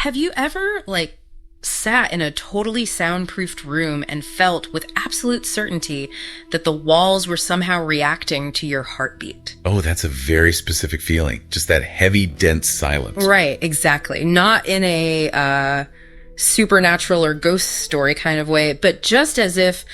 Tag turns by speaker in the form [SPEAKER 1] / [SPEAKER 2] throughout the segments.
[SPEAKER 1] Have you ever, sat in a totally soundproofed room and felt with absolute certainty that the walls were somehow reacting to your heartbeat?
[SPEAKER 2] Oh, that's a very specific feeling. Just that heavy, dense silence.
[SPEAKER 1] Right, exactly. Not in a supernatural or ghost story kind of way, but just as if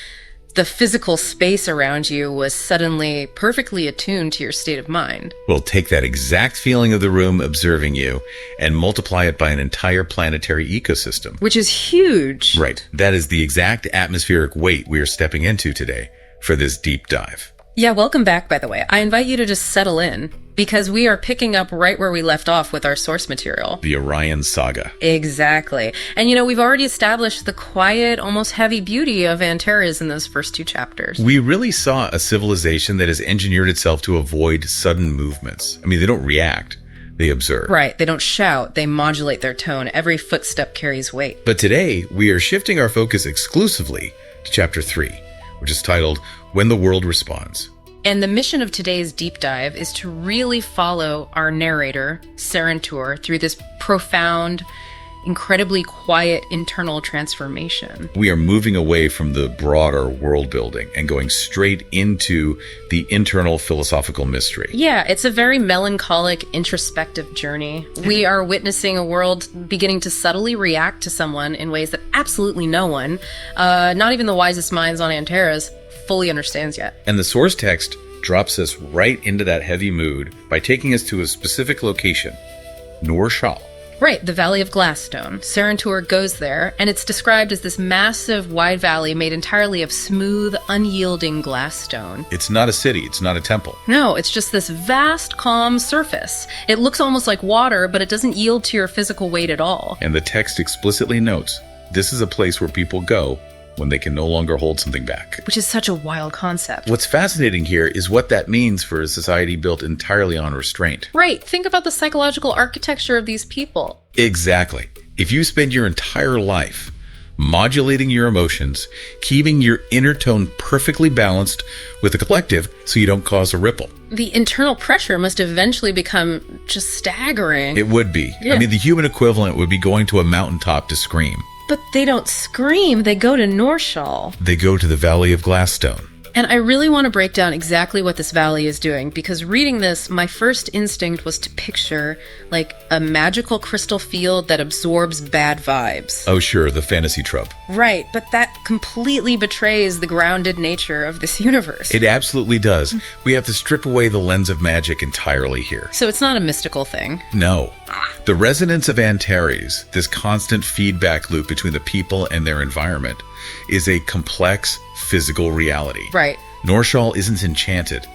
[SPEAKER 1] the physical space around you was suddenly perfectly attuned to your state of mind.
[SPEAKER 2] Well, take that exact feeling of the room observing you and multiply it by an entire planetary ecosystem.
[SPEAKER 1] Which is huge.
[SPEAKER 2] Right. That is the exact atmospheric weight we are stepping into today for this deep dive.
[SPEAKER 1] Yeah, welcome back, by the way. I invite you to just settle in, because we are picking up right where we left off with our source material.
[SPEAKER 2] The ORION saga.
[SPEAKER 1] Exactly. And we've already established the quiet, almost heavy beauty of Antares in those first 2 chapters.
[SPEAKER 2] We really saw a civilization that has engineered itself to avoid sudden movements. I mean, they don't react, they observe.
[SPEAKER 1] Right. They don't shout, they modulate their tone. Every footstep carries weight.
[SPEAKER 2] But today, we are shifting our focus exclusively to chapter 3, which is titled, When the World Responds.
[SPEAKER 1] And the mission of today's deep dive is to really follow our narrator, Seran'Tuur, through this profound, incredibly quiet internal transformation.
[SPEAKER 2] We are moving away from the broader world building and going straight into the internal philosophical mystery.
[SPEAKER 1] Yeah, it's a very melancholic, introspective journey. We are witnessing a world beginning to subtly react to someone in ways that absolutely no one, not even the wisest minds on Antares, fully understands yet.
[SPEAKER 2] And the source text drops us right into that heavy mood by taking us to a specific location, Nur Shal.
[SPEAKER 1] Right, the Valley of Glassstone. Seran'Tuur goes there, and it's described as this massive, wide valley made entirely of smooth, unyielding glassstone.
[SPEAKER 2] It's not a city, it's not a temple.
[SPEAKER 1] No, it's just this vast, calm surface. It looks almost like water, but it doesn't yield to your physical weight at all.
[SPEAKER 2] And the text explicitly notes, this is a place where people go when they can no longer hold something back.
[SPEAKER 1] Which is such a wild concept.
[SPEAKER 2] What's fascinating here is what that means for a society built entirely on restraint.
[SPEAKER 1] Right. Think about the psychological architecture of these people.
[SPEAKER 2] Exactly. If you spend your entire life modulating your emotions, keeping your inner tone perfectly balanced with the collective so you don't cause a ripple.
[SPEAKER 1] The internal pressure must eventually become just staggering.
[SPEAKER 2] It would be.
[SPEAKER 1] Yeah.
[SPEAKER 2] I mean, the human equivalent would be going to a mountaintop to scream.
[SPEAKER 1] But they don't scream, they go to Nur Shal.
[SPEAKER 2] They go to the Valley of Glassstone.
[SPEAKER 1] And I really want to break down exactly what this valley is doing, because reading this, my first instinct was to picture, a magical crystal field that absorbs bad vibes.
[SPEAKER 2] Oh, sure, the fantasy trope.
[SPEAKER 1] Right, but that completely betrays the grounded nature of this universe.
[SPEAKER 2] It absolutely does. We have to strip away the lens of magic entirely here.
[SPEAKER 1] So it's not a mystical thing.
[SPEAKER 2] No. The resonance of Antares, this constant feedback loop between the people and their environment, is a complex physical reality.
[SPEAKER 1] Right.
[SPEAKER 2] Nur Shal isn't enchanted.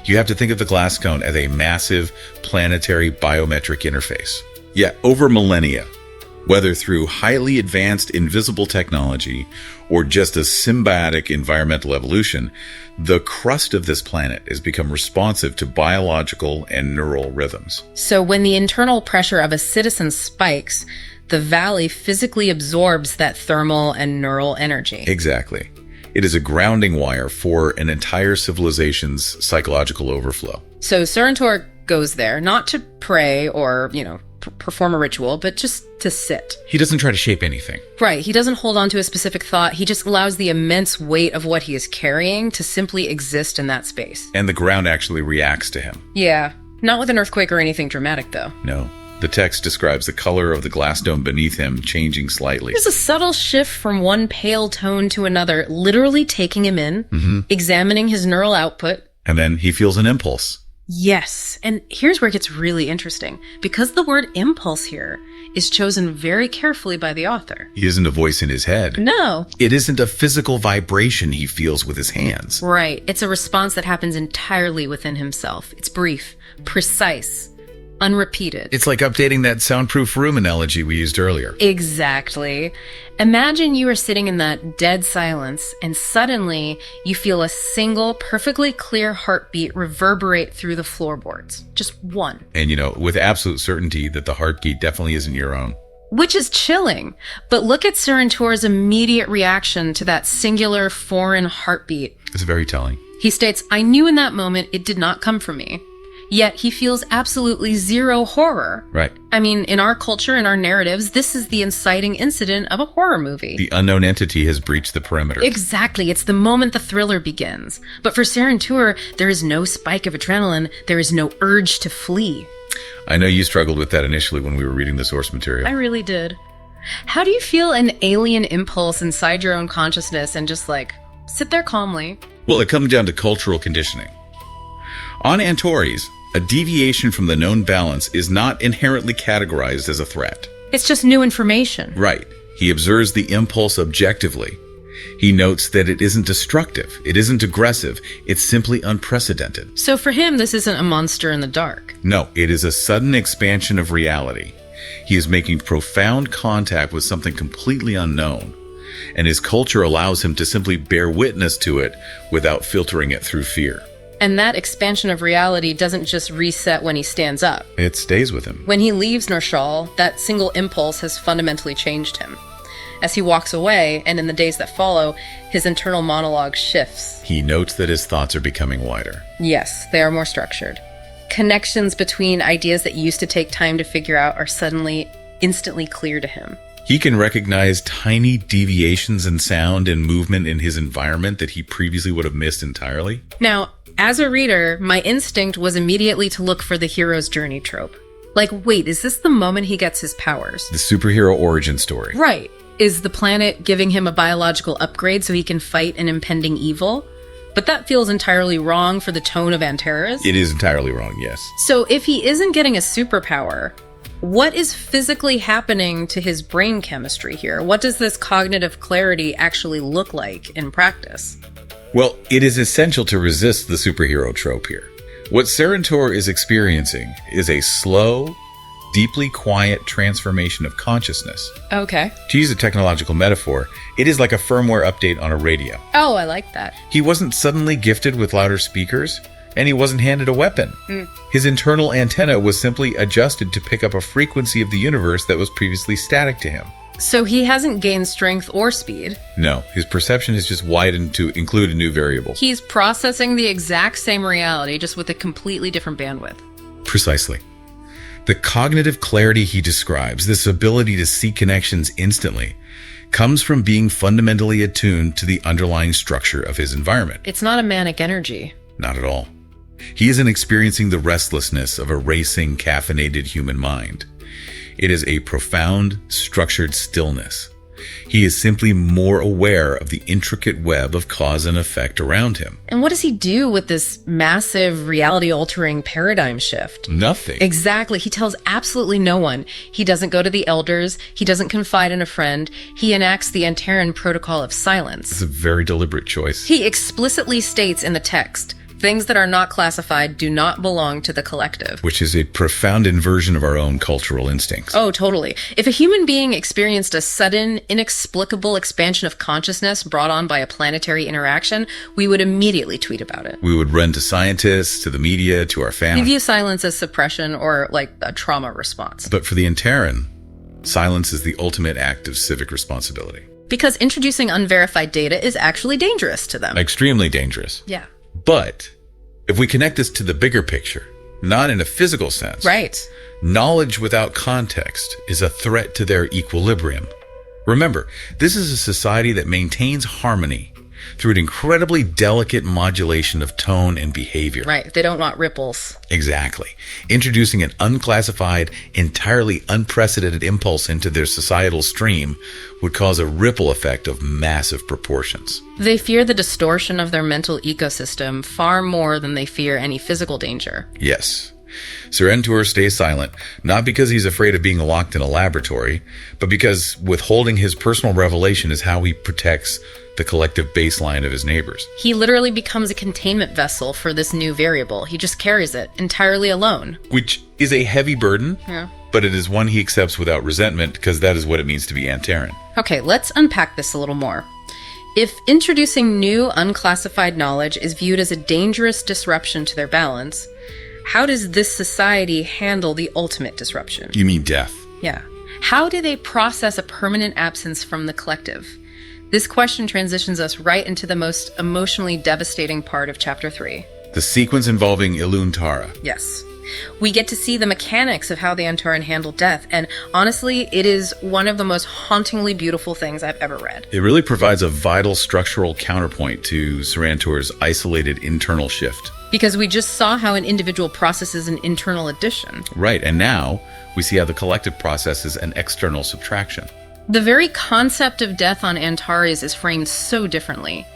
[SPEAKER 2] You have to think of the glass cone as a massive planetary biometric interface. Yet, over millennia, whether through highly advanced invisible technology or just a symbiotic environmental evolution, the crust of this planet has become responsive to biological and neural rhythms.
[SPEAKER 1] So when the internal pressure of a citizen spikes, the valley physically absorbs that thermal and neural energy.
[SPEAKER 2] Exactly. It is a grounding wire for an entire civilization's psychological overflow.
[SPEAKER 1] So Seran'Tuur goes there, not to pray or, perform a ritual, but just to sit.
[SPEAKER 2] He doesn't try to shape anything.
[SPEAKER 1] Right. He doesn't hold on to a specific thought. He just allows the immense weight of what he is carrying to simply exist in that space.
[SPEAKER 2] And the ground actually reacts to him.
[SPEAKER 1] Yeah. Not with an earthquake or anything dramatic, though.
[SPEAKER 2] No. The text describes the color of the glass dome beneath him changing slightly.
[SPEAKER 1] There's a subtle shift from one pale tone to another, literally taking him in, examining his neural output.
[SPEAKER 2] And then he feels an impulse.
[SPEAKER 1] Yes. And here's where it gets really interesting. Because the word impulse here is chosen very carefully by the author.
[SPEAKER 2] He isn't a voice in his head.
[SPEAKER 1] No.
[SPEAKER 2] It isn't a physical vibration he feels with his hands.
[SPEAKER 1] Right. It's a response that happens entirely within himself. It's brief, precise, unrepeated.
[SPEAKER 2] It's like updating that soundproof room analogy we used earlier.
[SPEAKER 1] Exactly. Imagine you are sitting in that dead silence and suddenly you feel a single, perfectly clear heartbeat reverberate through the floorboards. Just one.
[SPEAKER 2] And with absolute certainty that the heartbeat definitely isn't your own.
[SPEAKER 1] Which is chilling. But look at Seran'Tuur's immediate reaction to that singular foreign heartbeat.
[SPEAKER 2] It's very telling.
[SPEAKER 1] He states, "I knew in that moment it did not come from me. yet he feels absolutely zero horror.
[SPEAKER 2] Right.
[SPEAKER 1] I mean, in our culture, in our narratives, this is the inciting incident of a horror movie.
[SPEAKER 2] The unknown entity has breached the perimeter.
[SPEAKER 1] Exactly. It's the moment the thriller begins. But for Seran'Tuur, there is no spike of adrenaline. There is no urge to flee.
[SPEAKER 2] I know you struggled with that initially when we were reading the source material.
[SPEAKER 1] I really did. How do you feel an alien impulse inside your own consciousness and just sit there calmly?
[SPEAKER 2] Well, it comes down to cultural conditioning. On Antares, a deviation from the known balance is not inherently categorized as a threat.
[SPEAKER 1] It's just new information.
[SPEAKER 2] Right. He observes the impulse objectively. He notes that it isn't destructive, it isn't aggressive, it's simply unprecedented.
[SPEAKER 1] So for him, this isn't a monster in the dark.
[SPEAKER 2] No, it is a sudden expansion of reality. He is making profound contact with something completely unknown, and his culture allows him to simply bear witness to it without filtering it through fear.
[SPEAKER 1] And that expansion of reality doesn't just reset when he stands up.
[SPEAKER 2] It stays with him.
[SPEAKER 1] When he leaves Norshal, that single impulse has fundamentally changed him. As he walks away, and in the days that follow, his internal monologue shifts.
[SPEAKER 2] He notes that his thoughts are becoming wider.
[SPEAKER 1] Yes, they are more structured. Connections between ideas that used to take time to figure out are suddenly instantly clear to him.
[SPEAKER 2] He can recognize tiny deviations in sound and movement in his environment that he previously would have missed entirely.
[SPEAKER 1] Now, as a reader, my instinct was immediately to look for the hero's journey trope. Wait, is this the moment he gets his powers?
[SPEAKER 2] The superhero origin story.
[SPEAKER 1] Right. Is the planet giving him a biological upgrade so he can fight an impending evil? But that feels entirely wrong for the tone of Antares.
[SPEAKER 2] It is entirely wrong, yes.
[SPEAKER 1] So if he isn't getting a superpower, what is physically happening to his brain chemistry here? What does this cognitive clarity actually look like in practice?
[SPEAKER 2] Well, it is essential to resist the superhero trope here. What Seran'Tuur is experiencing is a slow, deeply quiet transformation of consciousness.
[SPEAKER 1] Okay.
[SPEAKER 2] To use a technological metaphor, it is like a firmware update on a radio.
[SPEAKER 1] Oh, I like that.
[SPEAKER 2] He wasn't suddenly gifted with louder speakers, and he wasn't handed a weapon. His internal antenna was simply adjusted to pick up a frequency of the universe that was previously static to him.
[SPEAKER 1] So he hasn't gained strength or speed.
[SPEAKER 2] No, his perception has just widened to include a new variable.
[SPEAKER 1] He's processing the exact same reality, just with a completely different bandwidth.
[SPEAKER 2] Precisely. The cognitive clarity he describes, this ability to see connections instantly, comes from being fundamentally attuned to the underlying structure of his environment.
[SPEAKER 1] It's not a manic energy.
[SPEAKER 2] Not at all. He isn't experiencing the restlessness of a racing, caffeinated human mind. It is a profound, structured stillness. He is simply more aware of the intricate web of cause and effect around him.
[SPEAKER 1] And what does he do with this massive reality-altering paradigm shift?
[SPEAKER 2] Nothing.
[SPEAKER 1] Exactly. He tells absolutely no one. He doesn't go to the elders. He doesn't confide in a friend. He enacts the Antaran protocol of silence.
[SPEAKER 2] It's a very deliberate choice.
[SPEAKER 1] He explicitly states in the text, things that are not classified do not belong to the collective.
[SPEAKER 2] Which is a profound inversion of our own cultural instincts.
[SPEAKER 1] Oh, totally. If a human being experienced a sudden, inexplicable expansion of consciousness brought on by a planetary interaction, we would immediately tweet about it.
[SPEAKER 2] We would run to scientists, to the media, to our family.
[SPEAKER 1] We view silence as suppression or like a trauma response.
[SPEAKER 2] But for the Antaran, silence is the ultimate act of civic responsibility.
[SPEAKER 1] Because introducing unverified data is actually dangerous to them.
[SPEAKER 2] Extremely dangerous.
[SPEAKER 1] Yeah.
[SPEAKER 2] But if we connect this to the bigger picture, not in a physical sense,
[SPEAKER 1] Right.
[SPEAKER 2] knowledge without context is a threat to their equilibrium. Remember, this is a society that maintains harmony through an incredibly delicate modulation of tone and behavior.
[SPEAKER 1] Right. They don't want ripples.
[SPEAKER 2] Exactly. Introducing an unclassified, entirely unprecedented impulse into their societal stream would cause a ripple effect of massive proportions.
[SPEAKER 1] They fear the distortion of their mental ecosystem far more than they fear any physical danger.
[SPEAKER 2] Yes. Seran'Tuur stays silent, not because he's afraid of being locked in a laboratory, but because withholding his personal revelation is how he protects the collective baseline of his neighbors.
[SPEAKER 1] He literally becomes a containment vessel for this new variable. He just carries it entirely alone.
[SPEAKER 2] Which is a heavy burden,
[SPEAKER 1] Yeah.
[SPEAKER 2] but it is one he accepts without resentment because that is what it means to be Antaran.
[SPEAKER 1] Okay, let's unpack this a little more. If introducing new unclassified knowledge is viewed as a dangerous disruption to their balance, how does this society handle the ultimate disruption?
[SPEAKER 2] You mean death?
[SPEAKER 1] Yeah. How do they process a permanent absence from the collective? This question transitions us right into the most emotionally devastating part of Chapter 3.
[SPEAKER 2] the sequence involving Illuntara.
[SPEAKER 1] Yes. We get to see the mechanics of how the Antaran handle death, and honestly, it is one of the most hauntingly beautiful things I've ever read.
[SPEAKER 2] It really provides a vital structural counterpoint to Seran'Tuur's isolated internal shift.
[SPEAKER 1] Because we just saw how an individual processes an internal addition.
[SPEAKER 2] Right, and now we see how the collective processes an external subtraction.
[SPEAKER 1] The very concept of death on Antares is framed so differently.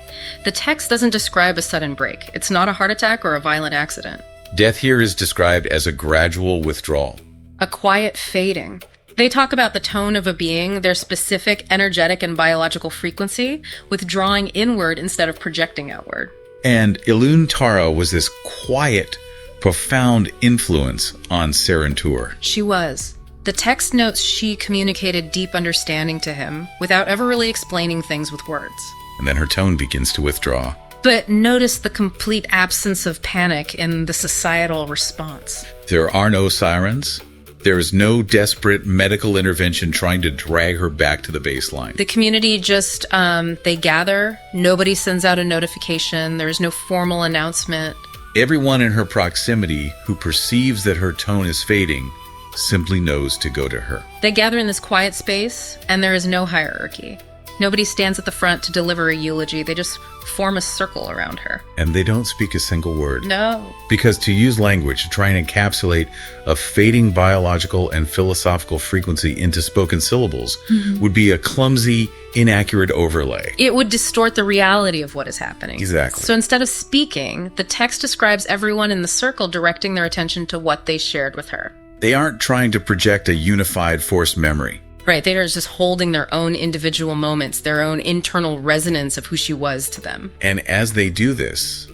[SPEAKER 1] The text doesn't describe a sudden break. It's not a heart attack or a violent accident.
[SPEAKER 2] Death here is described as a gradual withdrawal.
[SPEAKER 1] A quiet fading. They talk about the tone of a being, their specific energetic and biological frequency, withdrawing inward instead of projecting outward.
[SPEAKER 2] And Illuntara was this quiet, profound influence on Seran'Tuur.
[SPEAKER 1] She was. The text notes she communicated deep understanding to him without ever really explaining things with words.
[SPEAKER 2] And then her tone begins to withdraw.
[SPEAKER 1] But notice the complete absence of panic in the societal response.
[SPEAKER 2] There are no sirens. There is no desperate medical intervention trying to drag her back to the baseline.
[SPEAKER 1] The community just, they gather. Nobody sends out a notification. There's no formal announcement.
[SPEAKER 2] Everyone in her proximity who perceives that her tone is fading simply knows to go to her.
[SPEAKER 1] They gather in this quiet space, and there is no hierarchy. Nobody stands at the front to deliver a eulogy. They just form a circle around her.
[SPEAKER 2] And they don't speak a single word.
[SPEAKER 1] No.
[SPEAKER 2] Because to use language to try and encapsulate a fading biological and philosophical frequency into spoken syllables would be a clumsy, inaccurate overlay.
[SPEAKER 1] It would distort the reality of what is happening.
[SPEAKER 2] Exactly.
[SPEAKER 1] So instead of speaking, the text describes everyone in the circle directing their attention to what they shared with her.
[SPEAKER 2] They aren't trying to project a unified force memory.
[SPEAKER 1] Right, they are just holding their own individual moments, their own internal resonance of who she was to them.
[SPEAKER 2] And as they do this,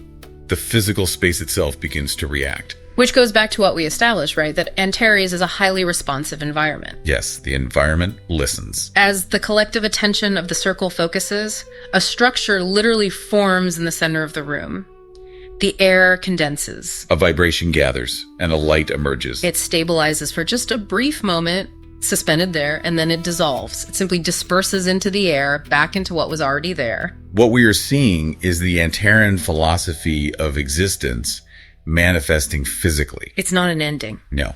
[SPEAKER 2] the physical space itself begins to react.
[SPEAKER 1] Which goes back to what we established, right? That Antares is a highly responsive environment.
[SPEAKER 2] Yes, the environment listens.
[SPEAKER 1] As the collective attention of the circle focuses, a structure literally forms in the center of the room. The air condenses.
[SPEAKER 2] A vibration gathers, and a light emerges.
[SPEAKER 1] It stabilizes for just a brief moment, suspended there, and then it dissolves. It simply disperses into the air, back into what was already there.
[SPEAKER 2] What we are seeing is the Antaran philosophy of existence manifesting physically.
[SPEAKER 1] It's not an ending.
[SPEAKER 2] No.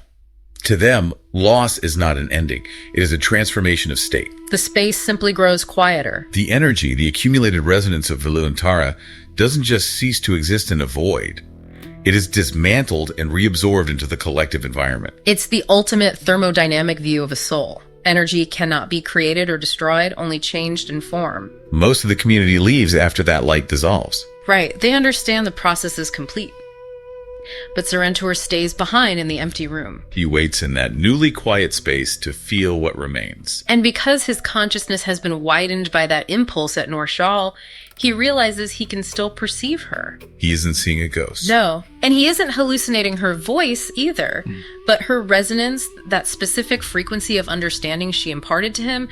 [SPEAKER 2] To them, loss is not an ending. It is a transformation of state.
[SPEAKER 1] The space simply grows quieter.
[SPEAKER 2] The energy, the accumulated resonance of Illuntara doesn't just cease to exist in a void. It is dismantled and reabsorbed into the collective environment.
[SPEAKER 1] It's the ultimate thermodynamic view of a soul. Energy cannot be created or destroyed, only changed in form.
[SPEAKER 2] Most of the community leaves after that light dissolves.
[SPEAKER 1] Right, they understand the process is complete. But Seran'Tuur stays behind in the empty room.
[SPEAKER 2] He waits in that newly quiet space to feel what remains.
[SPEAKER 1] And because his consciousness has been widened by that impulse at Norshal, he realizes he can still perceive her.
[SPEAKER 2] He isn't seeing a ghost.
[SPEAKER 1] No. And he isn't hallucinating her voice either. But her resonance, that specific frequency of understanding she imparted to him,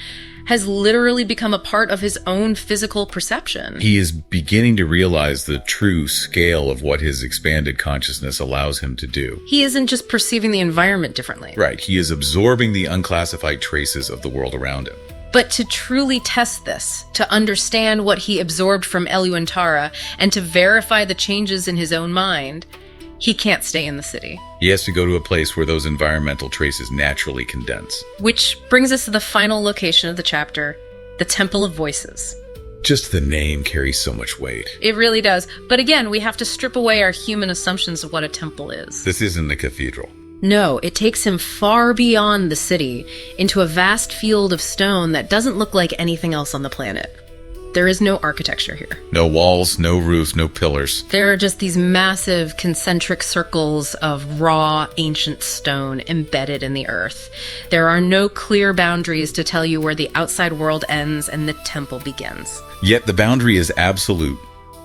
[SPEAKER 1] has literally become a part of his own physical perception.
[SPEAKER 2] He is beginning to realize the true scale of what his expanded consciousness allows him to do.
[SPEAKER 1] He isn't just perceiving the environment differently.
[SPEAKER 2] Right. He is absorbing the unclassified traces of the world around him.
[SPEAKER 1] But to truly test this, to understand what he absorbed from Illuntara, and to verify the changes in his own mind, he can't stay in the city.
[SPEAKER 2] He has to go to a place where those environmental traces naturally condense.
[SPEAKER 1] Which brings us to the final location of the chapter, the Temple of Voices.
[SPEAKER 2] Just the name carries so much weight.
[SPEAKER 1] It really does. But again, we have to strip away our human assumptions of what a temple is.
[SPEAKER 2] This isn't a cathedral.
[SPEAKER 1] No, it takes him far beyond the city, into a vast field of stone that doesn't look like anything else on the planet. There is no architecture here.
[SPEAKER 2] No walls, no roof, no pillars.
[SPEAKER 1] There are just these massive concentric circles of raw, ancient stone embedded in the earth. There are no clear boundaries to tell you where the outside world ends and the temple begins.
[SPEAKER 2] Yet the boundary is absolute,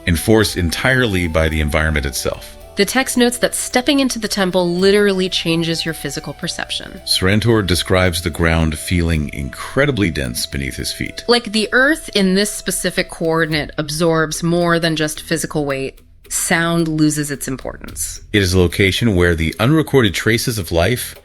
[SPEAKER 2] enforced entirely by the environment itself.
[SPEAKER 1] The text notes that stepping into the temple literally changes your physical perception.
[SPEAKER 2] Seran'Tuur describes the ground feeling incredibly dense beneath his feet.
[SPEAKER 1] Like the earth in this specific coordinate absorbs more than just physical weight, sound loses its importance.
[SPEAKER 2] It is a location where the unrecorded traces of life,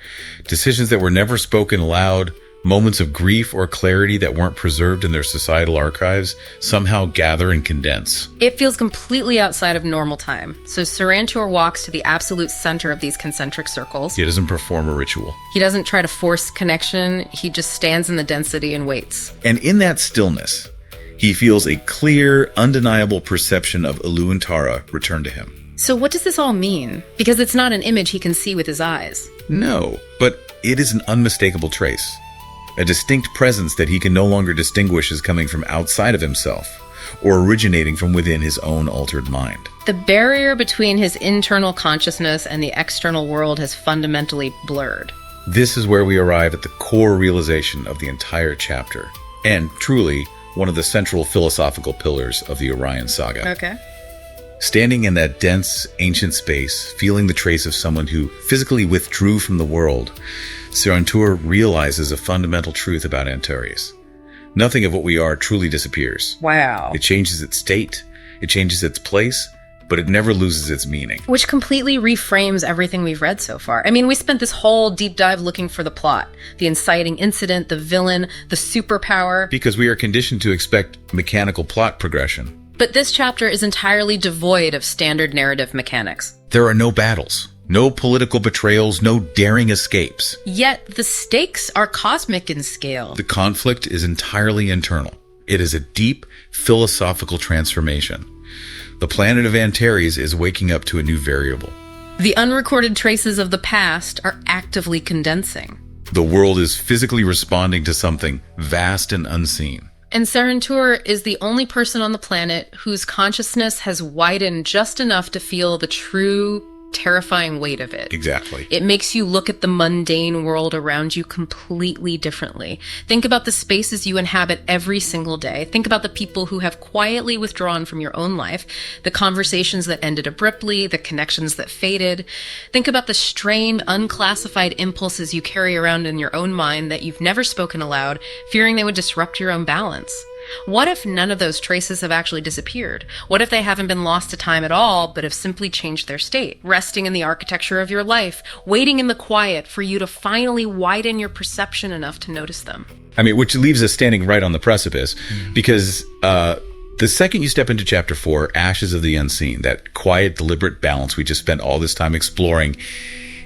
[SPEAKER 2] decisions that were never spoken aloud, Moments of grief or clarity that weren't preserved in their societal archives somehow gather and condense.
[SPEAKER 1] It feels completely outside of normal time. So Seran'Tuur walks to the absolute center of these concentric circles.
[SPEAKER 2] He doesn't perform a ritual.
[SPEAKER 1] He doesn't try to force connection. He just stands in the density and waits.
[SPEAKER 2] And in that stillness, he feels a clear, undeniable perception of Uluantara return to him.
[SPEAKER 1] So what does this all mean? Because it's not an image he can see with his eyes.
[SPEAKER 2] No, but it is an unmistakable trace. A distinct presence that he can no longer distinguish as coming from outside of himself or originating from within his own altered mind.
[SPEAKER 1] The barrier between his internal consciousness and the external world has fundamentally blurred.
[SPEAKER 2] This is where we arrive at the core realization of the entire chapter, and truly one of the central philosophical pillars of the Orion saga.
[SPEAKER 1] Okay.
[SPEAKER 2] Standing in that dense, ancient space, feeling the trace of someone who physically withdrew from the world, Seran'Tuur realizes a fundamental truth about Antares. Nothing of what we are truly disappears.
[SPEAKER 1] Wow.
[SPEAKER 2] It changes its state, it changes its place, but it never loses its meaning.
[SPEAKER 1] Which completely reframes everything we've read so far. I mean, we spent this whole deep dive looking for the plot, the inciting incident, the villain, the superpower.
[SPEAKER 2] Because we are conditioned to expect mechanical plot progression.
[SPEAKER 1] But this chapter is entirely devoid of standard narrative mechanics.
[SPEAKER 2] There are no battles, no political betrayals, no daring escapes.
[SPEAKER 1] Yet the stakes are cosmic in scale.
[SPEAKER 2] The conflict is entirely internal. It is a deep philosophical transformation. The planet of Antares is waking up to a new variable.
[SPEAKER 1] The unrecorded traces of the past are actively condensing.
[SPEAKER 2] The world is physically responding to something vast and unseen.
[SPEAKER 1] And Seran'Tuur is the only person on the planet whose consciousness has widened just enough to feel the true, terrifying weight of it.
[SPEAKER 2] Exactly.
[SPEAKER 1] It makes you look at the mundane world around you completely differently. Think about the spaces you inhabit every single day. Think about the people who have quietly withdrawn from your own life, the conversations that ended abruptly, the connections that faded. Think about the strained, unclassified impulses you carry around in your own mind that you've never spoken aloud, fearing they would disrupt your own balance. What if none of those traces have actually disappeared? What if they haven't been lost to time at all, but have simply changed their state, resting in the architecture of your life, waiting in the quiet for you to finally widen your perception enough to notice them?
[SPEAKER 2] I mean, which leaves us standing right on the precipice, because the second you step into chapter 4, Ashes of the Unseen, that quiet, deliberate balance we just spent all this time exploring,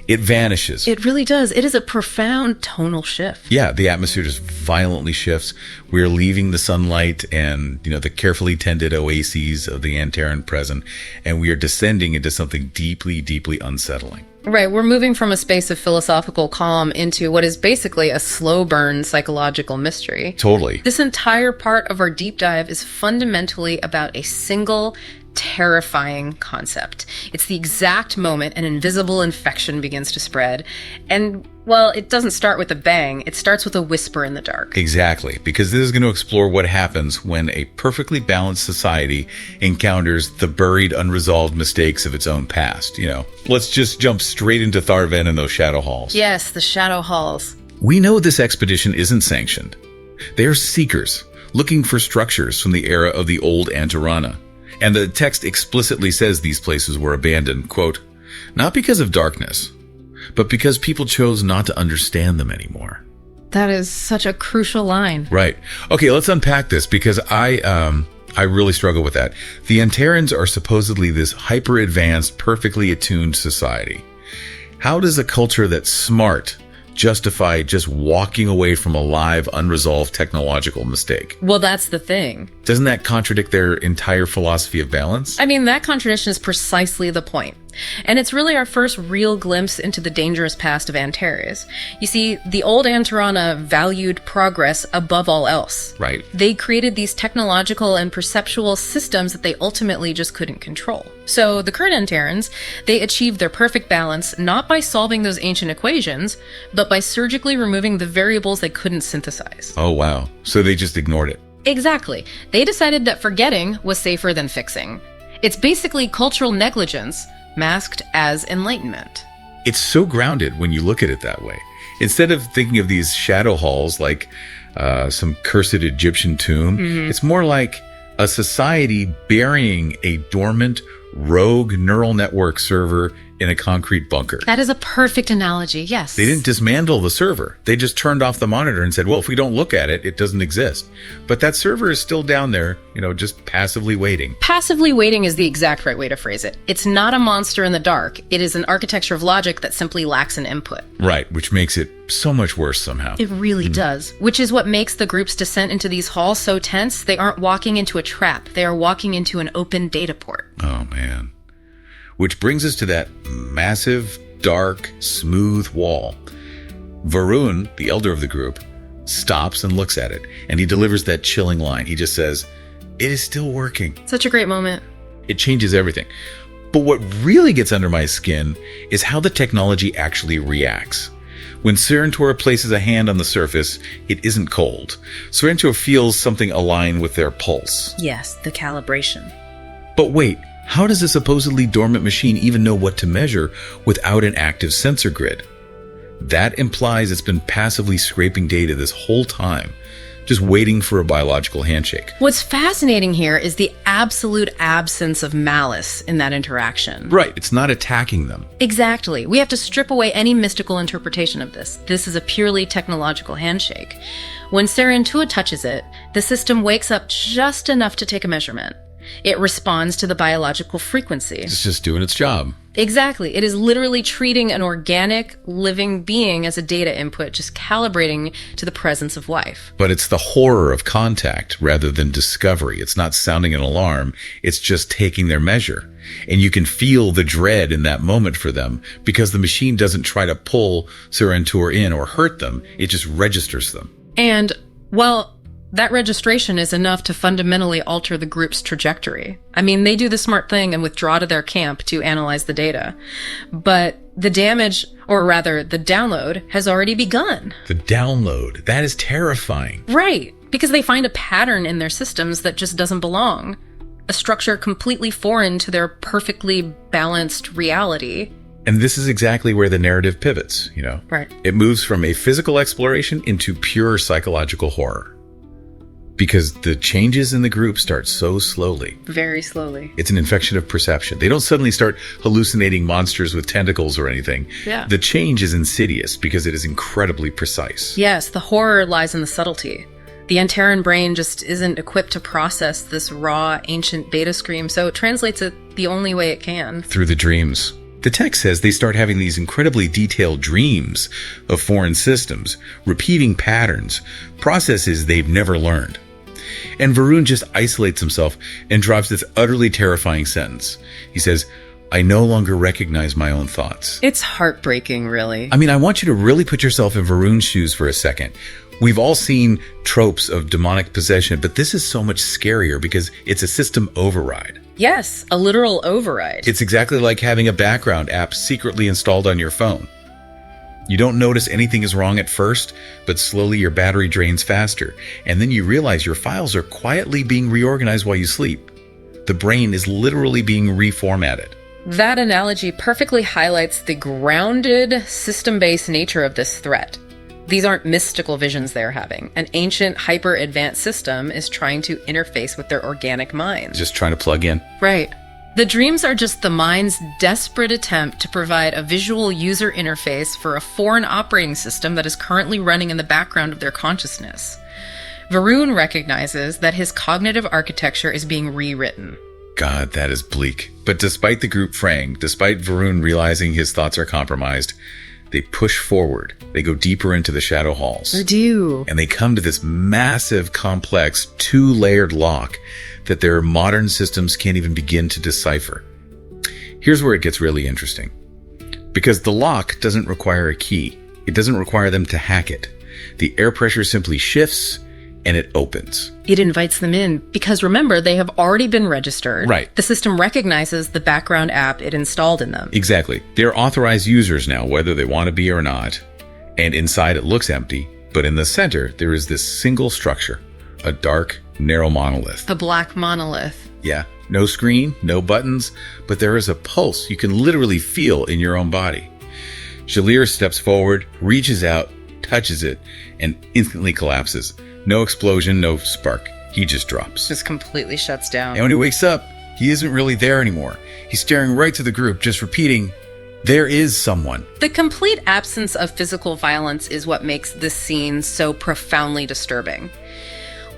[SPEAKER 2] it vanishes.
[SPEAKER 1] It really does. It is a profound tonal shift.
[SPEAKER 2] Yeah, the atmosphere just violently shifts. We're leaving the sunlight and, the carefully tended oases of the Antaran present, and we are descending into something deeply, deeply unsettling.
[SPEAKER 1] Right, we're moving from a space of philosophical calm into what is basically a slow burn psychological mystery.
[SPEAKER 2] Totally.
[SPEAKER 1] This entire part of our deep dive is fundamentally about a single, terrifying concept. It's the exact moment an invisible infection begins to spread. And, well, it doesn't start with a bang. It starts with a whisper in the dark.
[SPEAKER 2] Exactly, because this is going to explore what happens when a perfectly balanced society encounters the buried, unresolved mistakes of its own past, Let's just jump straight into Tharven and those shadow halls.
[SPEAKER 1] Yes, the shadow halls.
[SPEAKER 2] We know this expedition isn't sanctioned. They are seekers, looking for structures from the era of the old Antarana. And the text explicitly says these places were abandoned, quote, not because of darkness, but because people chose not to understand them anymore.
[SPEAKER 1] That is such a crucial line.
[SPEAKER 2] Right. Okay, let's unpack this because I really struggle with that. The Antarans are supposedly this hyper-advanced, perfectly attuned society. How does a culture that's smart justify just walking away from a live, unresolved technological mistake?
[SPEAKER 1] Well, that's the thing.
[SPEAKER 2] Doesn't that contradict their entire philosophy of balance?
[SPEAKER 1] I mean, that contradiction is precisely the point. And it's really our first real glimpse into the dangerous past of Antares. You see, the old Antarana valued progress above all else.
[SPEAKER 2] Right.
[SPEAKER 1] They created these technological and perceptual systems that they ultimately just couldn't control. So the current Antarans, they achieved their perfect balance not by solving those ancient equations, but by surgically removing the variables they couldn't synthesize.
[SPEAKER 2] Oh, wow. So they just ignored it.
[SPEAKER 1] Exactly. They decided that forgetting was safer than fixing. It's basically cultural negligence masked as enlightenment.
[SPEAKER 2] It's so grounded when you look at it that way. Instead of thinking of these shadow halls like some cursed Egyptian tomb, it's more like a society burying a dormant, rogue neural network server in a concrete bunker.
[SPEAKER 1] That is a perfect analogy, yes.
[SPEAKER 2] They didn't dismantle the server. They just turned off the monitor and said, well, if we don't look at it, it doesn't exist. But that server is still down there, just passively waiting.
[SPEAKER 1] Passively waiting is the exact right way to phrase it. It's not a monster in the dark. It is an architecture of logic that simply lacks an input.
[SPEAKER 2] Right, which makes it so much worse somehow.
[SPEAKER 1] It really does. Which is what makes the group's descent into these halls so tense. They aren't walking into a trap. They are walking into an open data port.
[SPEAKER 2] Oh, man. Which brings us to that massive, dark, smooth wall. Varun, the elder of the group, stops and looks at it, and he delivers that chilling line. He just says, "It is still working."
[SPEAKER 1] Such a great moment.
[SPEAKER 2] It changes everything. But what really gets under my skin is how the technology actually reacts. When Seran'Tuur places a hand on the surface, it isn't cold. Seran'Tuur feels something align with their pulse.
[SPEAKER 1] Yes, the calibration.
[SPEAKER 2] But wait, how does a supposedly dormant machine even know what to measure without an active sensor grid? That implies it's been passively scraping data this whole time, just waiting for a biological handshake.
[SPEAKER 1] What's fascinating here is the absolute absence of malice in that interaction.
[SPEAKER 2] Right, it's not attacking them.
[SPEAKER 1] Exactly. We have to strip away any mystical interpretation of this. This is a purely technological handshake. When Seran'Tuur touches it, the system wakes up just enough to take a measurement. It responds to the biological frequency.
[SPEAKER 2] It's just doing its job.
[SPEAKER 1] Exactly. It is literally treating an organic, living being as a data input, just calibrating to the presence of life.
[SPEAKER 2] But it's the horror of contact rather than discovery. It's not sounding an alarm. It's just taking their measure. And you can feel the dread in that moment for them because the machine doesn't try to pull Seran'Tuur in or hurt them. It just registers them.
[SPEAKER 1] And, well, that registration is enough to fundamentally alter the group's trajectory. I mean, they do the smart thing and withdraw to their camp to analyze the data. But the damage, or rather, the download, has already begun.
[SPEAKER 2] The download. That is terrifying.
[SPEAKER 1] Right. Because they find a pattern in their systems that just doesn't belong. A structure completely foreign to their perfectly balanced reality.
[SPEAKER 2] And this is exactly where the narrative pivots,
[SPEAKER 1] Right.
[SPEAKER 2] It moves from a physical exploration into pure psychological horror. Because the changes in the group start so slowly.
[SPEAKER 1] Very slowly.
[SPEAKER 2] It's an infection of perception. They don't suddenly start hallucinating monsters with tentacles or anything.
[SPEAKER 1] Yeah.
[SPEAKER 2] The change is insidious because it is incredibly precise.
[SPEAKER 1] Yes, the horror lies in the subtlety. The Antares brain just isn't equipped to process this raw, ancient beta scream, so it translates it the only way it can.
[SPEAKER 2] Through the dreams. The text says they start having these incredibly detailed dreams of foreign systems, repeating patterns, processes they've never learned. And Varun just isolates himself and drops this utterly terrifying sentence. He says, "I no longer recognize my own thoughts."
[SPEAKER 1] It's heartbreaking, really.
[SPEAKER 2] I mean, I want you to really put yourself in Varun's shoes for a second. We've all seen tropes of demonic possession, but this is so much scarier because it's a system override.
[SPEAKER 1] Yes, a literal override.
[SPEAKER 2] It's exactly like having a background app secretly installed on your phone. You don't notice anything is wrong at first, but slowly your battery drains faster, and then you realize your files are quietly being reorganized while you sleep. The brain is literally being reformatted.
[SPEAKER 1] That analogy perfectly highlights the grounded, system-based nature of this threat. These aren't mystical visions they're having. An ancient, hyper-advanced system is trying to interface with their organic minds.
[SPEAKER 2] Just trying to plug in.
[SPEAKER 1] Right. The dreams are just the mind's desperate attempt to provide a visual user interface for a foreign operating system that is currently running in the background of their consciousness. Varun recognizes that his cognitive architecture is being rewritten.
[SPEAKER 2] God, that is bleak. But despite the group fraying, despite Varun realizing his thoughts are compromised, they push forward. They go deeper into the shadow halls.
[SPEAKER 1] They do.
[SPEAKER 2] And they come to this massive, complex, two-layered lock that their modern systems can't even begin to decipher. Here's where it gets really interesting. Because the lock doesn't require a key. It doesn't require them to hack it. The air pressure simply shifts and it opens.
[SPEAKER 1] It invites them in because remember, they have already been registered.
[SPEAKER 2] Right.
[SPEAKER 1] The system recognizes the background app it installed in them.
[SPEAKER 2] Exactly. They're authorized users now, whether they want to be or not. And inside it looks empty, but in the center, there is this single structure, a dark, narrow monolith.
[SPEAKER 1] A black monolith.
[SPEAKER 2] Yeah, no screen, no buttons, but there is a pulse you can literally feel in your own body. Shalir steps forward, reaches out, touches it, and instantly collapses. No explosion, no spark. He just drops.
[SPEAKER 1] Just completely shuts down.
[SPEAKER 2] And when he wakes up, he isn't really there anymore. He's staring right to the group, just repeating, There is someone.
[SPEAKER 1] The complete absence of physical violence is what makes this scene so profoundly disturbing.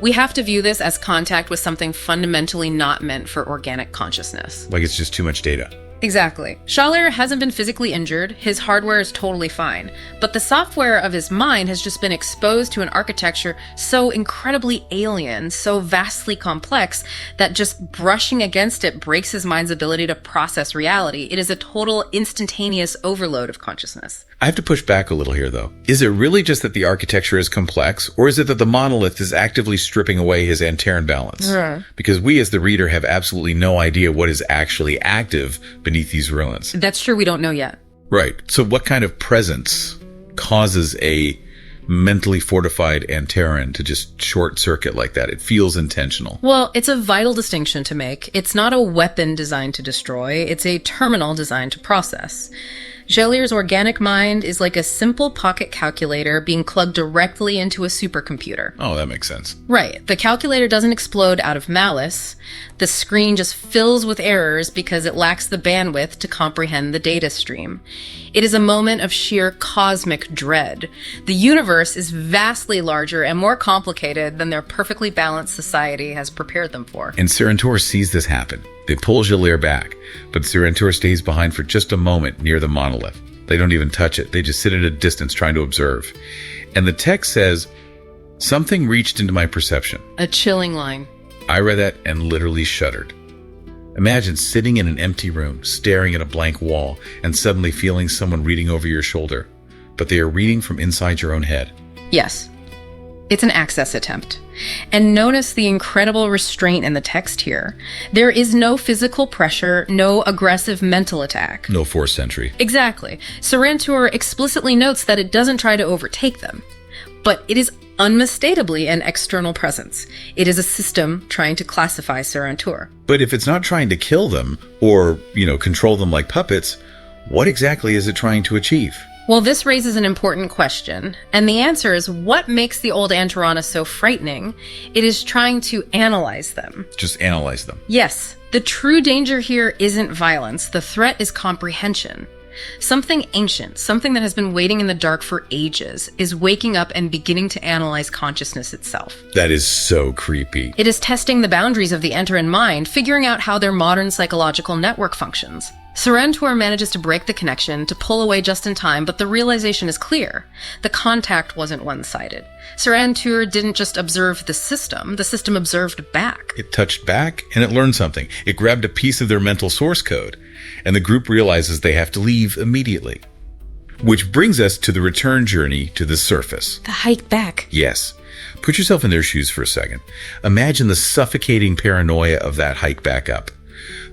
[SPEAKER 1] We have to view this as contact with something fundamentally not meant for organic consciousness.
[SPEAKER 2] Like it's just too much data.
[SPEAKER 1] Exactly. Shalir hasn't been physically injured, his hardware is totally fine, but the software of his mind has just been exposed to an architecture so incredibly alien, so vastly complex, that just brushing against it breaks his mind's ability to process reality. It is a total instantaneous overload of consciousness.
[SPEAKER 2] I have to push back a little here, though. Is it really just that the architecture is complex, or is it that the monolith is actively stripping away his Antares balance? Because we as the reader have absolutely no idea what is actually active beneath these ruins.
[SPEAKER 1] That's true, we don't know yet.
[SPEAKER 2] Right. So what kind of presence causes a mentally fortified Antares to just short circuit like that? It feels intentional.
[SPEAKER 1] Well, it's a vital distinction to make. It's not a weapon designed to destroy, it's a terminal designed to process. Shalir's organic mind is like a simple pocket calculator being plugged directly into a supercomputer.
[SPEAKER 2] Oh, that makes sense.
[SPEAKER 1] Right. The calculator doesn't explode out of malice. The screen just fills with errors because it lacks the bandwidth to comprehend the data stream. It is a moment of sheer cosmic dread. The universe is vastly larger and more complicated than their perfectly balanced society has prepared them for.
[SPEAKER 2] And Seran'Tuur sees this happen. They pull Shalir back, but Seran'Tuur stays behind for just a moment near the monolith. They don't even touch it. They just sit at a distance trying to observe. And the text says, "Something reached into my perception."
[SPEAKER 1] A chilling line.
[SPEAKER 2] I read that and literally shuddered. Imagine sitting in an empty room, staring at a blank wall, and suddenly feeling someone reading over your shoulder. But they are reading from inside your own head.
[SPEAKER 1] Yes. It's an access attempt. And notice the incredible restraint in the text here. There is no physical pressure, no aggressive mental attack.
[SPEAKER 2] No forced entry.
[SPEAKER 1] Exactly. Seran'Tuur explicitly notes that it doesn't try to overtake them. But it is unmistakably an external presence. It is a system trying to classify Seran'Tuur.
[SPEAKER 2] But if it's not trying to kill them, or, control them like puppets, what exactly is it trying to achieve?
[SPEAKER 1] Well, this raises an important question, and the answer is what makes the old Antares so frightening? It is trying to analyze them.
[SPEAKER 2] Just analyze them.
[SPEAKER 1] Yes, the true danger here isn't violence. The threat is comprehension. Something ancient, something that has been waiting in the dark for ages, is waking up and beginning to analyze consciousness itself.
[SPEAKER 2] That is so creepy.
[SPEAKER 1] It is testing the boundaries of the Antares mind, figuring out how their modern psychological network functions. Seran'Tuur manages to break the connection, to pull away just in time, but the realization is clear. The contact wasn't one-sided. Seran'Tuur didn't just observe the system observed back.
[SPEAKER 2] It touched back, and it learned something. It grabbed a piece of their mental source code, and the group realizes they have to leave immediately. Which brings us to the return journey to the surface.
[SPEAKER 1] The hike back.
[SPEAKER 2] Yes. Put yourself in their shoes for a second. Imagine the suffocating paranoia of that hike back up.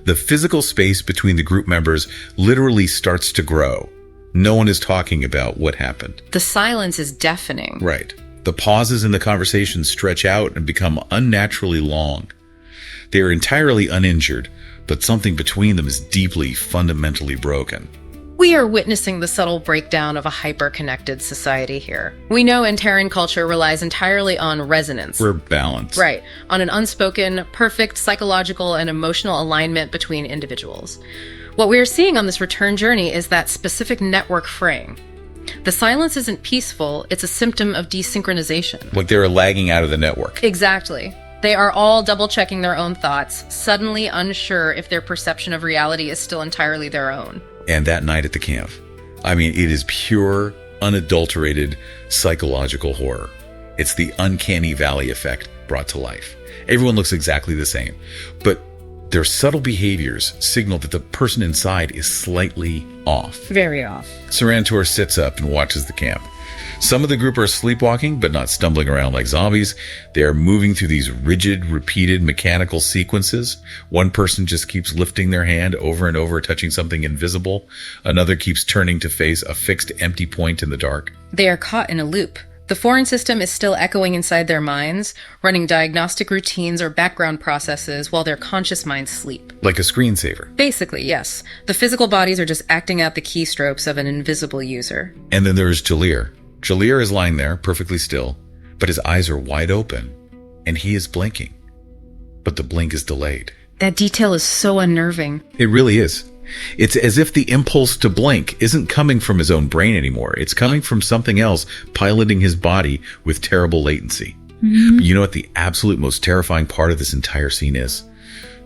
[SPEAKER 2] The physical space between the group members literally starts to grow. No one is talking about what happened.
[SPEAKER 1] The silence is deafening.
[SPEAKER 2] Right. The pauses in the conversation stretch out and become unnaturally long. They are entirely uninjured, but something between them is deeply, fundamentally broken.
[SPEAKER 1] We are witnessing the subtle breakdown of a hyper-connected society here. We know Antares culture relies entirely on resonance.
[SPEAKER 2] We're balanced.
[SPEAKER 1] Right. On an unspoken, perfect psychological and emotional alignment between individuals. What we are seeing on this return journey is that specific network fraying. The silence isn't peaceful, it's a symptom of desynchronization.
[SPEAKER 2] Like they're lagging out of the network.
[SPEAKER 1] Exactly. They are all double-checking their own thoughts, suddenly unsure if their perception of reality is still entirely their own.
[SPEAKER 2] And that night at the camp, it is pure, unadulterated psychological horror. It's the uncanny valley effect brought to life. Everyone looks exactly the same, but their subtle behaviors signal that the person inside is slightly off.
[SPEAKER 1] Very off.
[SPEAKER 2] Seran'Tuur sits up and watches the camp. Some of the group are sleepwalking, but not stumbling around like zombies. They are moving through these rigid, repeated mechanical sequences. One person just keeps lifting their hand over and over, touching something invisible. Another keeps turning to face a fixed, empty point in the dark.
[SPEAKER 1] They are caught in a loop. The foreign system is still echoing inside their minds, running diagnostic routines or background processes while their conscious minds sleep.
[SPEAKER 2] Like a screensaver.
[SPEAKER 1] Basically, yes. The physical bodies are just acting out the keystrokes of an invisible user.
[SPEAKER 2] And then there is Shalir. Shalir is lying there, perfectly still, but his eyes are wide open, and he is blinking. But the blink is delayed.
[SPEAKER 1] That detail is so unnerving.
[SPEAKER 2] It really is. It's as if the impulse to blink isn't coming from his own brain anymore. It's coming from something else piloting his body with terrible latency. But you know what the absolute most terrifying part of this entire scene is?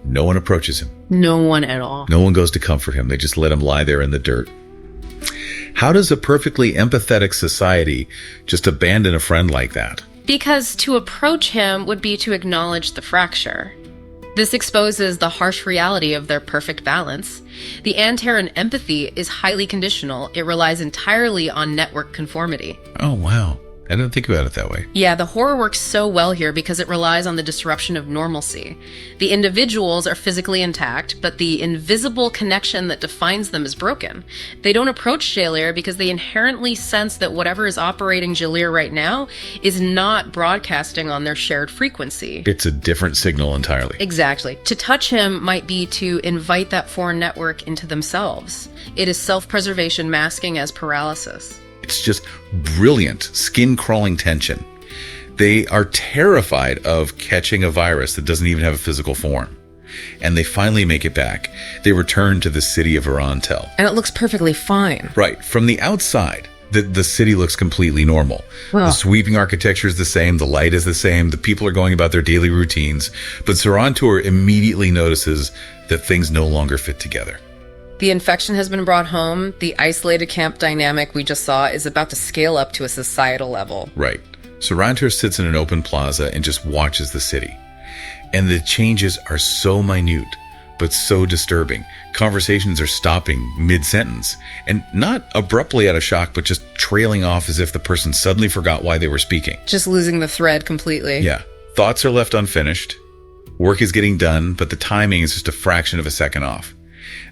[SPEAKER 2] No one approaches him.
[SPEAKER 1] No one at all.
[SPEAKER 2] No one goes to comfort him. They just let him lie there in the dirt. How does a perfectly empathetic society just abandon a friend like that?
[SPEAKER 1] Because to approach him would be to acknowledge the fracture. This exposes the harsh reality of their perfect balance. The Antares empathy is highly conditional. It relies entirely on network conformity.
[SPEAKER 2] Oh, wow. I didn't think about it that way.
[SPEAKER 1] Yeah, the horror works so well here because it relies on the disruption of normalcy. The individuals are physically intact, but the invisible connection that defines them is broken. They don't approach Jalir because they inherently sense that whatever is operating Jalir right now is not broadcasting on their shared frequency.
[SPEAKER 2] It's a different signal entirely.
[SPEAKER 1] Exactly. To touch him might be to invite that foreign network into themselves. It is self-preservation masking as paralysis.
[SPEAKER 2] It's just brilliant, skin-crawling tension. They are terrified of catching a virus that doesn't even have a physical form. And they finally make it back. They return to the city of Arantel.
[SPEAKER 1] And it looks perfectly fine.
[SPEAKER 2] Right. From the outside, the city looks completely normal.
[SPEAKER 1] Well,
[SPEAKER 2] the sweeping architecture is the same. The light is the same. The people are going about their daily routines. But Seran'Tuur immediately notices that things no longer fit together.
[SPEAKER 1] The infection has been brought home. The isolated camp dynamic we just saw is about to scale up to a societal level.
[SPEAKER 2] Right. Seran'Tuur sits in an open plaza and just watches the city. And the changes are so minute, but so disturbing. Conversations are stopping mid-sentence. And not abruptly out of shock, but just trailing off as if the person suddenly forgot why they were speaking.
[SPEAKER 1] Just losing the thread completely.
[SPEAKER 2] Yeah. Thoughts are left unfinished. Work is getting done, but the timing is just a fraction of a second off.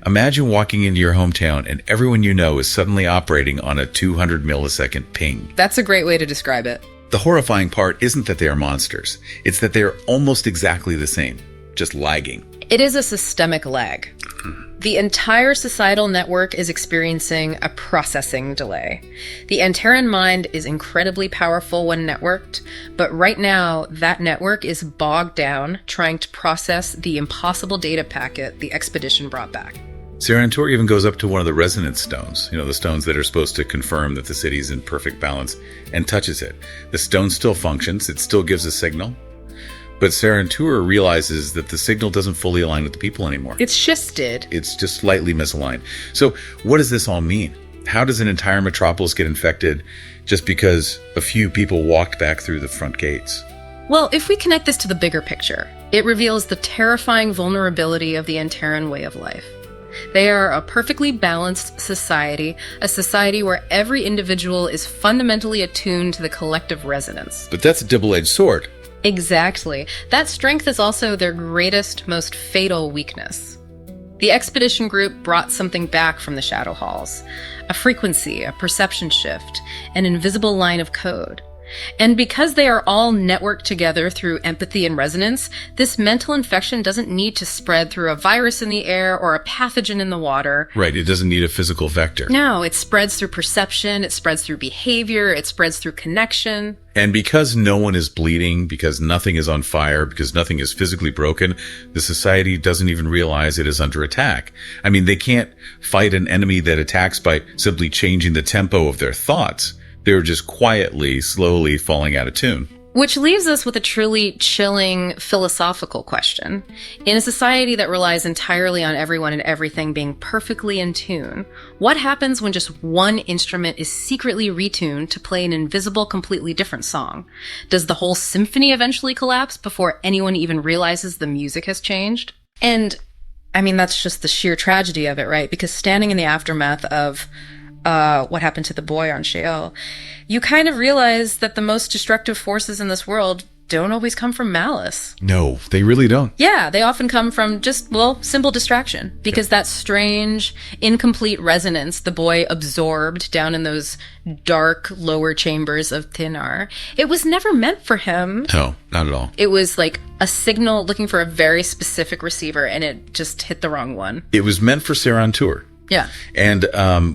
[SPEAKER 2] Imagine walking into your hometown and everyone you know is suddenly operating on a 200 millisecond ping.
[SPEAKER 1] That's a great way to describe it.
[SPEAKER 2] The horrifying part isn't that they are monsters. It's that they are almost exactly the same, just lagging.
[SPEAKER 1] It is a systemic lag. The entire societal network is experiencing a processing delay. The Antares mind is incredibly powerful when networked, but right now that network is bogged down trying to process the impossible data packet the expedition brought back.
[SPEAKER 2] Seran'Tuur even goes up to one of the resonance stones, the stones that are supposed to confirm that the city is in perfect balance, and touches it. The stone still functions, it still gives a signal, but Seran'Tuur realizes that the signal doesn't fully align with the people anymore.
[SPEAKER 1] It's shifted.
[SPEAKER 2] It's just slightly misaligned. So what does this all mean? How does an entire metropolis get infected just because a few people walked back through the front gates?
[SPEAKER 1] Well, if we connect this to the bigger picture, it reveals the terrifying vulnerability of the Antares way of life. They are a perfectly balanced society, a society where every individual is fundamentally attuned to the collective resonance.
[SPEAKER 2] But that's a double-edged sword.
[SPEAKER 1] Exactly. That strength is also their greatest, most fatal weakness. The expedition group brought something back from the Shadow Halls. A frequency, a perception shift, an invisible line of code. And because they are all networked together through empathy and resonance, this mental infection doesn't need to spread through a virus in the air or a pathogen in the water.
[SPEAKER 2] Right, it doesn't need a physical vector.
[SPEAKER 1] No, it spreads through perception, it spreads through behavior, it spreads through connection.
[SPEAKER 2] And because no one is bleeding, because nothing is on fire, because nothing is physically broken, the society doesn't even realize it is under attack. I mean, they can't fight an enemy that attacks by simply changing the tempo of their thoughts. They're just quietly, slowly falling out of tune.
[SPEAKER 1] Which leaves us with a truly chilling philosophical question. In a society that relies entirely on everyone and everything being perfectly in tune, what happens when just one instrument is secretly retuned to play an invisible, completely different song? Does the whole symphony eventually collapse before anyone even realizes the music has changed? And, I mean, that's just the sheer tragedy of it, right? Because standing in the aftermath of what happened to the boy on Sheol, you kind of realize that the most destructive forces in this world don't always come from malice.
[SPEAKER 2] No, they really don't.
[SPEAKER 1] Yeah, they often come from just, simple distraction. Because that strange, incomplete resonance the boy absorbed down in those dark lower chambers of Thinar, it was never meant for him.
[SPEAKER 2] No, not at all.
[SPEAKER 1] It was like a signal looking for a very specific receiver, and it just hit the wrong one.
[SPEAKER 2] It was meant for Seran'Tuur.
[SPEAKER 1] Yeah.
[SPEAKER 2] And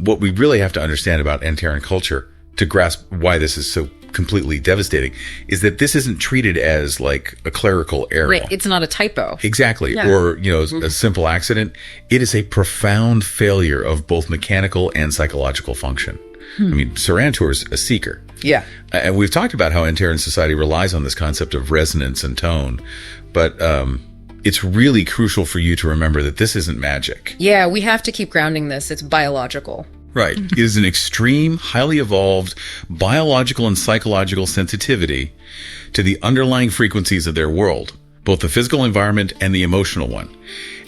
[SPEAKER 2] what we really have to understand about Antares culture to grasp why this is so completely devastating is that this isn't treated as like a clerical error.
[SPEAKER 1] Right. It's not a typo.
[SPEAKER 2] Exactly.
[SPEAKER 1] Yeah.
[SPEAKER 2] Or, a simple accident. It is a profound failure of both mechanical and psychological function. I mean, Seran'Tuur's a seeker.
[SPEAKER 1] Yeah.
[SPEAKER 2] And we've talked about how Antares society relies on this concept of resonance and tone. But it's really crucial for you to remember that this isn't magic.
[SPEAKER 1] Yeah, we have to keep grounding this. It's biological.
[SPEAKER 2] Right. It is an extreme, highly evolved biological and psychological sensitivity to the underlying frequencies of their world, both the physical environment and the emotional one.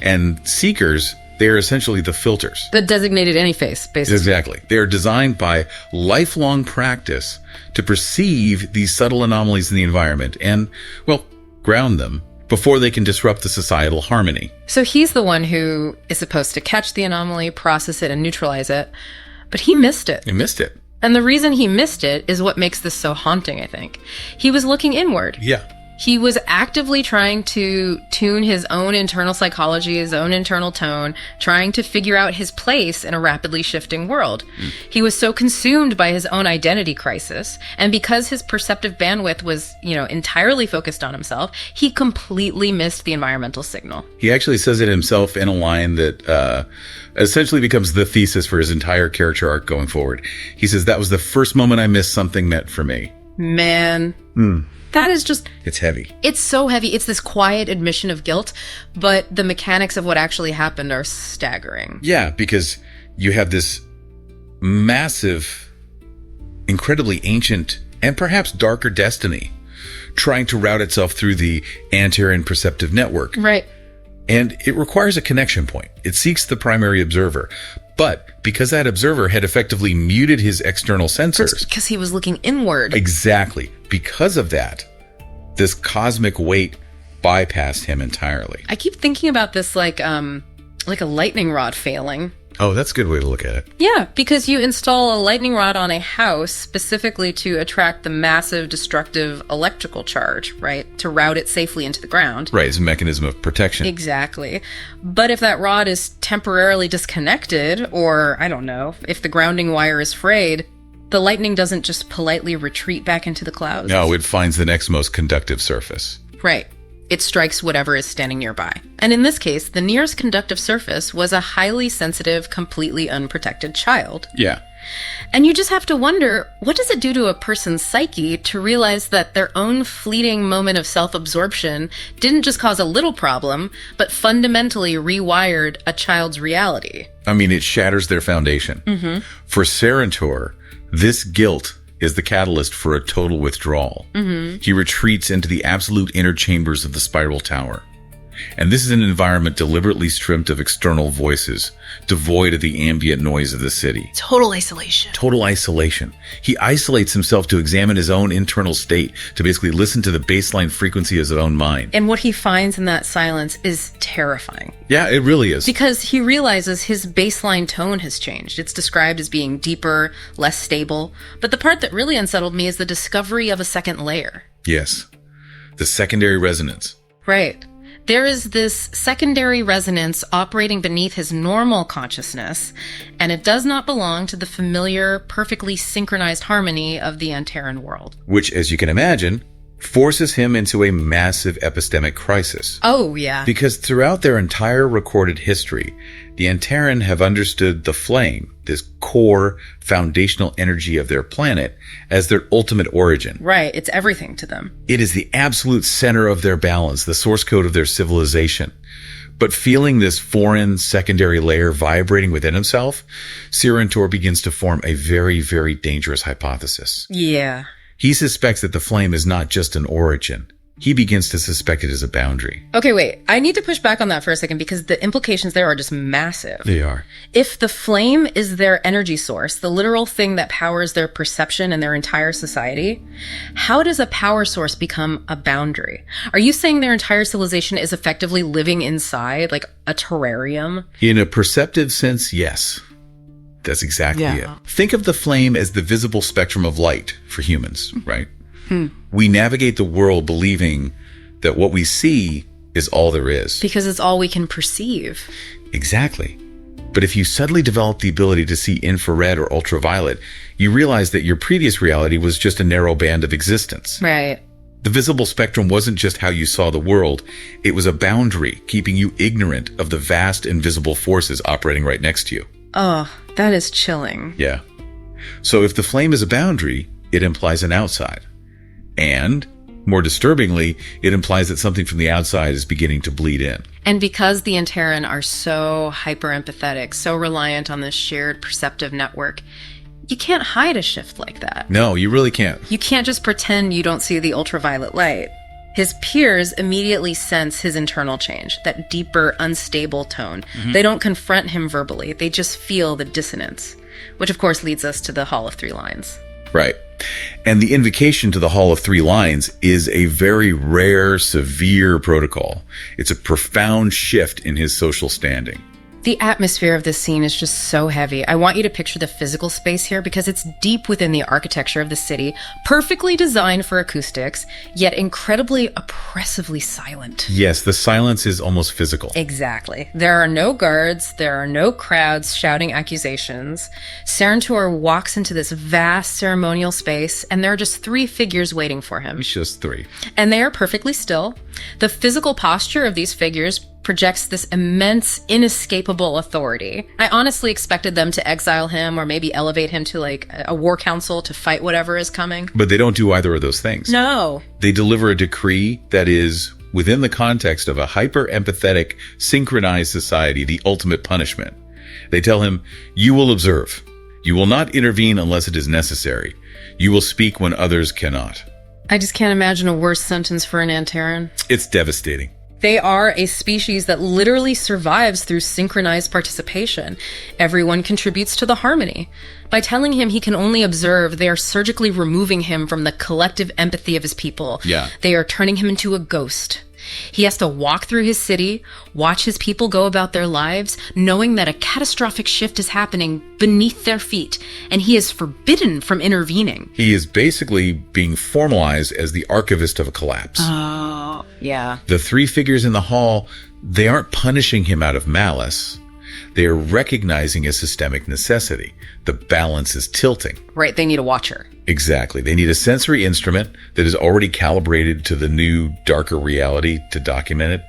[SPEAKER 2] And seekers, they are essentially the filters.
[SPEAKER 1] The designated anyface, basically.
[SPEAKER 2] Exactly. They are designed by lifelong practice to perceive these subtle anomalies in the environment and, well, ground them before they can disrupt the societal harmony.
[SPEAKER 1] So he's the one who is supposed to catch the anomaly, process it, and neutralize it. But he missed it.
[SPEAKER 2] He missed it.
[SPEAKER 1] And the reason he missed it is what makes this so haunting, I think. He was looking inward.
[SPEAKER 2] Yeah.
[SPEAKER 1] He was actively trying to tune his own internal psychology, his own internal tone, trying to figure out his place in a rapidly shifting world. He was so consumed by his own identity crisis, and because his perceptive bandwidth was, entirely focused on himself, he completely missed the environmental signal.
[SPEAKER 2] He actually says it himself in a line that essentially becomes the thesis for his entire character arc going forward. He says, "That was the first moment I missed something meant for me."
[SPEAKER 1] Man. That is just...
[SPEAKER 2] It's heavy.
[SPEAKER 1] It's so heavy. It's this quiet admission of guilt, but the mechanics of what actually happened are staggering.
[SPEAKER 2] Yeah, because you have this massive, incredibly ancient, and perhaps darker destiny trying to route itself through the Antares perceptive network.
[SPEAKER 1] Right.
[SPEAKER 2] And it requires a connection point. It seeks the primary observer. But because that observer had effectively muted his external sensors...
[SPEAKER 1] Because he was looking inward.
[SPEAKER 2] Exactly. Because of that, this cosmic weight bypassed him entirely.
[SPEAKER 1] I keep thinking about this like a lightning rod failing.
[SPEAKER 2] Oh, that's a good way to look at it.
[SPEAKER 1] Yeah, because you install a lightning rod on a house specifically to attract the massive destructive electrical charge, right? To route it safely into the ground.
[SPEAKER 2] Right, it's a mechanism of protection.
[SPEAKER 1] Exactly. But if that rod is temporarily disconnected, or, I don't know, if the grounding wire is frayed, the lightning doesn't just politely retreat back into the clouds.
[SPEAKER 2] No, it finds the next most conductive surface.
[SPEAKER 1] Right. It strikes whatever is standing nearby. And in this case, the nearest conductive surface was a highly sensitive, completely unprotected child.
[SPEAKER 2] Yeah.
[SPEAKER 1] And you just have to wonder, what does it do to a person's psyche to realize that their own fleeting moment of self-absorption didn't just cause a little problem, but fundamentally rewired a child's reality?
[SPEAKER 2] I mean, it shatters their foundation. Mm-hmm. For Seran'Tuur, this guilt is the catalyst for a total withdrawal. Mm-hmm. He retreats into the absolute inner chambers of the spiral tower. And this is an environment deliberately stripped of external voices, devoid of the ambient noise of the city.
[SPEAKER 1] Total isolation.
[SPEAKER 2] Total isolation. He isolates himself to examine his own internal state, to basically listen to the baseline frequency of his own mind.
[SPEAKER 1] And what he finds in that silence is terrifying.
[SPEAKER 2] Yeah, it really is.
[SPEAKER 1] Because he realizes his baseline tone has changed. It's described as being deeper, less stable. But the part that really unsettled me is the discovery of a second layer.
[SPEAKER 2] Yes. The secondary resonance.
[SPEAKER 1] Right. There is this secondary resonance operating beneath his normal consciousness, and it does not belong to the familiar, perfectly synchronized harmony of the Antares world.
[SPEAKER 2] Which, as you can imagine, forces him into a massive epistemic crisis.
[SPEAKER 1] Oh, yeah.
[SPEAKER 2] Because throughout their entire recorded history, the Antares have understood the flame, this core, foundational energy of their planet, as their ultimate origin.
[SPEAKER 1] Right, it's everything to them.
[SPEAKER 2] It is the absolute center of their balance, the source code of their civilization. But feeling this foreign secondary layer vibrating within himself, Seran'Tuur begins to form a very, very dangerous hypothesis.
[SPEAKER 1] Yeah.
[SPEAKER 2] He suspects that the flame is not just an origin. He begins to suspect it as a boundary.
[SPEAKER 1] Okay, wait. I need to push back on that for a second because the implications there are just massive.
[SPEAKER 2] They are.
[SPEAKER 1] If the flame is their energy source, the literal thing that powers their perception and their entire society, how does a power source become a boundary? Are you saying their entire civilization is effectively living inside, like a terrarium?
[SPEAKER 2] In a perceptive sense, yes. That's exactly it. Think of the flame as the visible spectrum of light for humans, right? We navigate the world believing that what we see is all there is.
[SPEAKER 1] Because it's all we can perceive.
[SPEAKER 2] Exactly. But if you suddenly develop the ability to see infrared or ultraviolet, you realize that your previous reality was just a narrow band of existence.
[SPEAKER 1] Right.
[SPEAKER 2] The visible spectrum wasn't just how you saw the world. It was a boundary keeping you ignorant of the vast invisible forces operating right next to you.
[SPEAKER 1] Oh, that is chilling.
[SPEAKER 2] Yeah. So if the flame is a boundary, it implies an outside. And, more disturbingly, it implies that something from the outside is beginning to bleed in.
[SPEAKER 1] And because the Antaran are so hyper-empathetic, so reliant on this shared perceptive network, you can't hide a shift like that.
[SPEAKER 2] No, you really can't.
[SPEAKER 1] You can't just pretend you don't see the ultraviolet light. His peers immediately sense his internal change, that deeper, unstable tone. They don't confront him verbally. They just feel the dissonance, which of course leads us to the Hall of Three Lines.
[SPEAKER 2] Right. And the invocation to the Hall of Three Lines is a very rare, severe protocol. It's a profound shift in his social standing.
[SPEAKER 1] The atmosphere of this scene is just so heavy. I want you to picture the physical space here because it's deep within the architecture of the city, perfectly designed for acoustics, yet incredibly oppressively silent.
[SPEAKER 2] Yes, the silence is almost physical.
[SPEAKER 1] Exactly. There are no guards, there are no crowds shouting accusations. Seran'Tuur walks into this vast ceremonial space, and there are just three figures waiting for him.
[SPEAKER 2] It's just three.
[SPEAKER 1] And they are perfectly still. The physical posture of these figures projects this immense, inescapable authority. I honestly expected them to exile him or maybe elevate him to like a war council to fight whatever is coming.
[SPEAKER 2] But they don't do either of those things.
[SPEAKER 1] No.
[SPEAKER 2] They deliver a decree that is within the context of a hyper-empathetic, synchronized society, the ultimate punishment. They tell him, you will observe. You will not intervene unless it is necessary. You will speak when others cannot.
[SPEAKER 1] I just can't imagine a worse sentence for an Antaran.
[SPEAKER 2] It's devastating.
[SPEAKER 1] They are a species that literally survives through synchronized participation. Everyone contributes to the harmony. By telling him he can only observe, they are surgically removing him from the collective empathy of his people.
[SPEAKER 2] Yeah.
[SPEAKER 1] They are turning him into a ghost. He has to walk through his city, watch his people go about their lives, knowing that a catastrophic shift is happening beneath their feet, and he is forbidden from intervening.
[SPEAKER 2] He is basically being formalized as the archivist of a collapse.
[SPEAKER 1] Oh, yeah.
[SPEAKER 2] The three figures in the hall, they aren't punishing him out of malice. They are recognizing a systemic necessity. The balance is tilting.
[SPEAKER 1] Right, they need a watcher.
[SPEAKER 2] Exactly. They need a sensory instrument that is already calibrated to the new, darker reality to document it.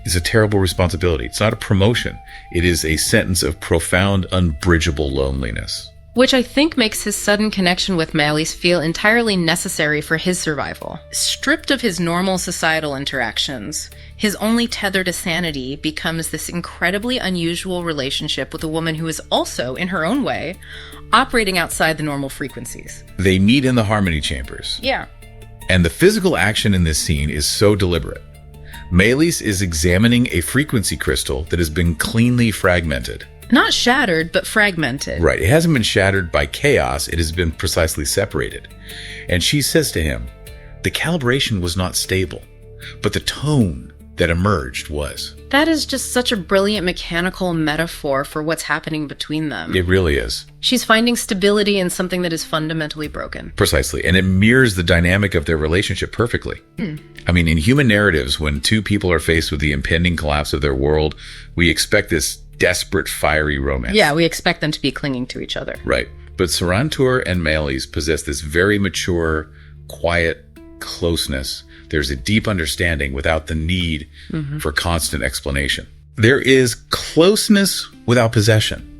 [SPEAKER 2] It's a terrible responsibility. It's not a promotion. It is a sentence of profound, unbridgeable loneliness.
[SPEAKER 1] Which I think makes his sudden connection with Melis feel entirely necessary for his survival. Stripped of his normal societal interactions, his only tether to sanity becomes this incredibly unusual relationship with a woman who is also, in her own way, operating outside the normal frequencies.
[SPEAKER 2] They meet in the harmony chambers.
[SPEAKER 1] Yeah.
[SPEAKER 2] And the physical action in this scene is so deliberate. Melis is examining a frequency crystal that has been cleanly fragmented.
[SPEAKER 1] Not shattered, but fragmented.
[SPEAKER 2] Right. It hasn't been shattered by chaos. It has been precisely separated. And she says to him, the calibration was not stable, but the tone that emerged was.
[SPEAKER 1] That is just such a brilliant mechanical metaphor for what's happening between them.
[SPEAKER 2] It really is.
[SPEAKER 1] She's finding stability in something that is fundamentally broken.
[SPEAKER 2] Precisely. And it mirrors the dynamic of their relationship perfectly. I mean, in human narratives, when two people are faced with the impending collapse of their world, we expect this desperate, fiery romance.
[SPEAKER 1] Yeah, we expect them to be clinging to each other.
[SPEAKER 2] Right. But Seran'Tuur and Melis possess this very mature, quiet closeness. There's a deep understanding without the need for constant explanation. There is closeness without possession.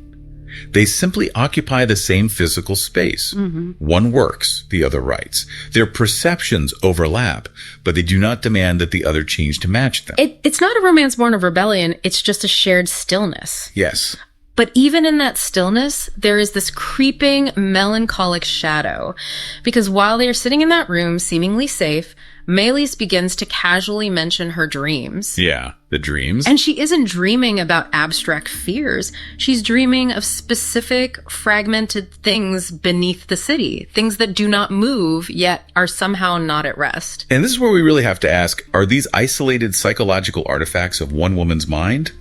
[SPEAKER 2] They simply occupy the same physical space. One works, the other writes. Their perceptions overlap, but they do not demand that the other change to match them.
[SPEAKER 1] It's not a romance born of rebellion, it's just a shared stillness.
[SPEAKER 2] Yes.
[SPEAKER 1] But even in that stillness, there is this creeping, melancholic shadow. Because while they are sitting in that room, seemingly safe, Melis begins to casually mention her dreams.
[SPEAKER 2] Yeah, the dreams.
[SPEAKER 1] And she isn't dreaming about abstract fears. She's dreaming of specific, fragmented things beneath the city. Things that do not move, yet are somehow not at rest.
[SPEAKER 2] And this is where we really have to ask, are these isolated psychological artifacts of one woman's mind?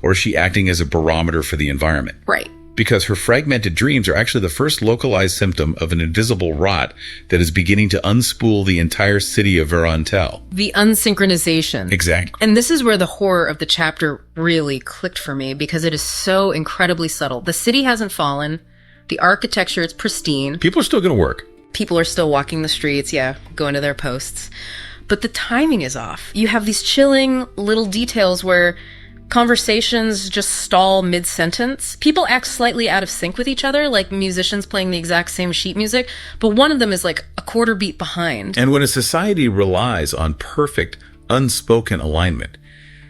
[SPEAKER 2] Or is she acting as a barometer for the environment?
[SPEAKER 1] Right.
[SPEAKER 2] because her fragmented dreams are actually the first localized symptom of an invisible rot that is beginning to unspool the entire city of Seran'Tuur.
[SPEAKER 1] The unsynchronization.
[SPEAKER 2] Exactly.
[SPEAKER 1] And this is where the horror of the chapter really clicked for me, because it is so incredibly subtle. The city hasn't fallen. The architecture is pristine.
[SPEAKER 2] People are still going to work.
[SPEAKER 1] People are still walking the streets, going to their posts. But the timing is off. You have these chilling little details where conversations just stall mid-sentence. People act slightly out of sync with each other, like musicians playing the exact same sheet music, but one of them is like a quarter beat behind.
[SPEAKER 2] And when a society relies on perfect, unspoken alignment,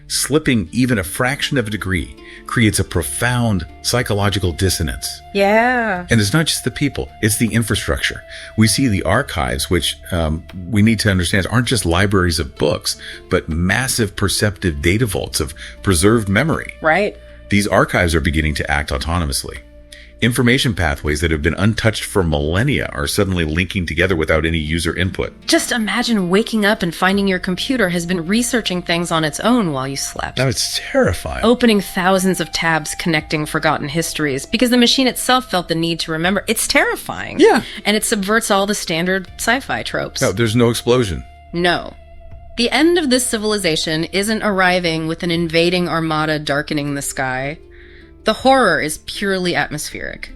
[SPEAKER 2] slipping even a fraction of a degree creates a profound psychological dissonance.
[SPEAKER 1] Yeah.
[SPEAKER 2] And it's not just the people, it's the infrastructure. We see the archives, which we need to understand aren't just libraries of books, but massive perceptive data vaults of preserved memory.
[SPEAKER 1] Right.
[SPEAKER 2] These archives are beginning to act autonomously. Information pathways that have been untouched for millennia are suddenly linking together without any user input.
[SPEAKER 1] Just imagine waking up and finding your computer has been researching things on its own while you slept.
[SPEAKER 2] Now it's terrifying.
[SPEAKER 1] Opening thousands of tabs connecting forgotten histories because the machine itself felt the need to remember. It's terrifying.
[SPEAKER 2] Yeah.
[SPEAKER 1] And it subverts all the standard sci-fi tropes.
[SPEAKER 2] No, there's no explosion.
[SPEAKER 1] No. The end of this civilization isn't arriving with an invading armada darkening the sky. The horror is purely atmospheric.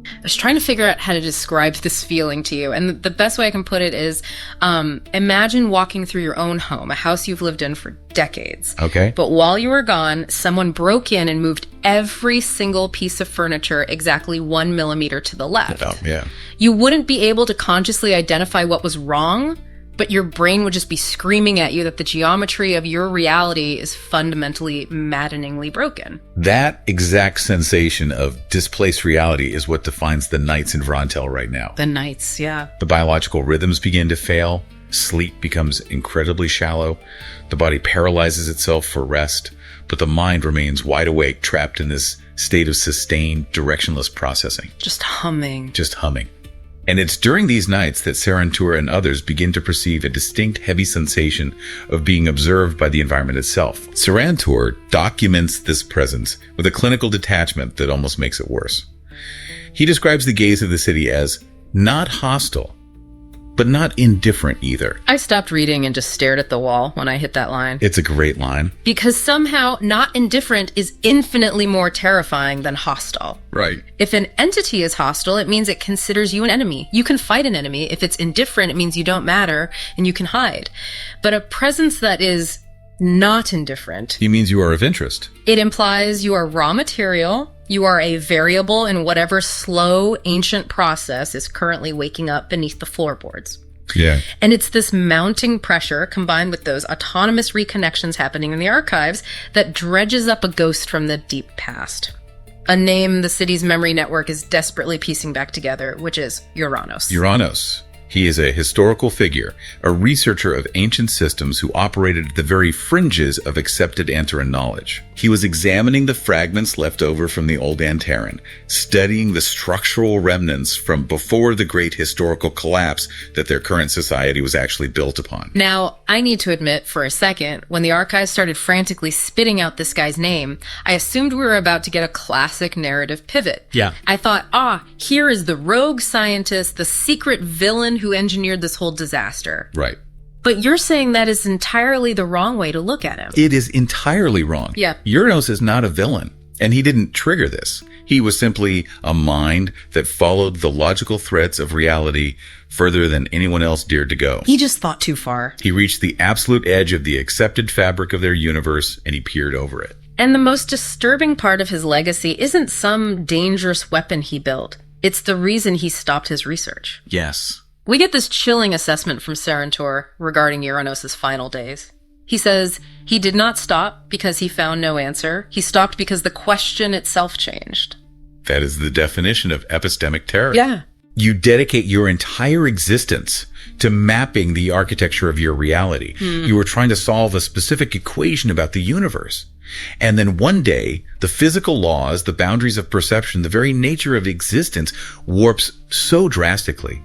[SPEAKER 1] I was trying to figure out how to describe this feeling to you, and the best way I can put it is, imagine walking through your own home, a house you've lived in for decades.
[SPEAKER 2] Okay.
[SPEAKER 1] But while you were gone, someone broke in and moved every single piece of furniture exactly 1 millimeter to the left.
[SPEAKER 2] Oh, yeah.
[SPEAKER 1] You wouldn't be able to consciously identify what was wrong, but your brain would just be screaming at you that the geometry of your reality is fundamentally, maddeningly broken.
[SPEAKER 2] That exact sensation of displaced reality is what defines the nights in Seran'Tuur right now.
[SPEAKER 1] The nights, yeah.
[SPEAKER 2] The biological rhythms begin to fail. Sleep becomes incredibly shallow. The body paralyzes itself for rest, but the mind remains wide awake, trapped in this state of sustained, directionless processing.
[SPEAKER 1] Just humming.
[SPEAKER 2] And it's during these nights that Seran'Tuur and others begin to perceive a distinct heavy sensation of being observed by the environment itself. Seran'Tuur documents this presence with a clinical detachment that almost makes it worse. He describes the gaze of the city as not hostile, but not indifferent either.
[SPEAKER 1] I stopped reading and just stared at the wall when I hit that line.
[SPEAKER 2] It's a great line.
[SPEAKER 1] Because somehow not indifferent is infinitely more terrifying than hostile.
[SPEAKER 2] Right.
[SPEAKER 1] If an entity is hostile, it means it considers you an enemy. You can fight an enemy. If it's indifferent, it means you don't matter and you can hide. But a presence that is not indifferent.
[SPEAKER 2] He means you are of interest.
[SPEAKER 1] It implies you are raw material. You are a variable in whatever slow, ancient process is currently waking up beneath the floorboards.
[SPEAKER 2] Yeah.
[SPEAKER 1] And it's this mounting pressure combined with those autonomous reconnections happening in the archives that dredges up a ghost from the deep past. A name the city's memory network is desperately piecing back together, which is Uranos.
[SPEAKER 2] He is a historical figure, a researcher of ancient systems who operated at the very fringes of accepted Antaran knowledge. He was examining the fragments left over from the old Antaran, studying the structural remnants from before the great historical collapse that their current society was actually built upon.
[SPEAKER 1] Now, I need to admit for a second, when the archives started frantically spitting out this guy's name, I assumed we were about to get a classic narrative pivot.
[SPEAKER 2] Yeah.
[SPEAKER 1] I thought, here is the rogue scientist, the secret villain who engineered this whole disaster.
[SPEAKER 2] Right.
[SPEAKER 1] But you're saying that is entirely the wrong way to look at him.
[SPEAKER 2] It is entirely wrong.
[SPEAKER 1] Yeah.
[SPEAKER 2] Uranos is not a villain, and he didn't trigger this. He was simply a mind that followed the logical threads of reality further than anyone else dared to go.
[SPEAKER 1] He just thought too far.
[SPEAKER 2] He reached the absolute edge of the accepted fabric of their universe, and he peered over it.
[SPEAKER 1] And the most disturbing part of his legacy isn't some dangerous weapon he built. It's the reason he stopped his research.
[SPEAKER 2] Yes.
[SPEAKER 1] We get this chilling assessment from Seran'Tuur regarding Uranos' final days. He says he did not stop because he found no answer. He stopped because the question itself changed.
[SPEAKER 2] That is the definition of epistemic terror.
[SPEAKER 1] Yeah.
[SPEAKER 2] You dedicate your entire existence to mapping the architecture of your reality. You were trying to solve a specific equation about the universe. And then one day, the physical laws, the boundaries of perception, the very nature of existence warps so drastically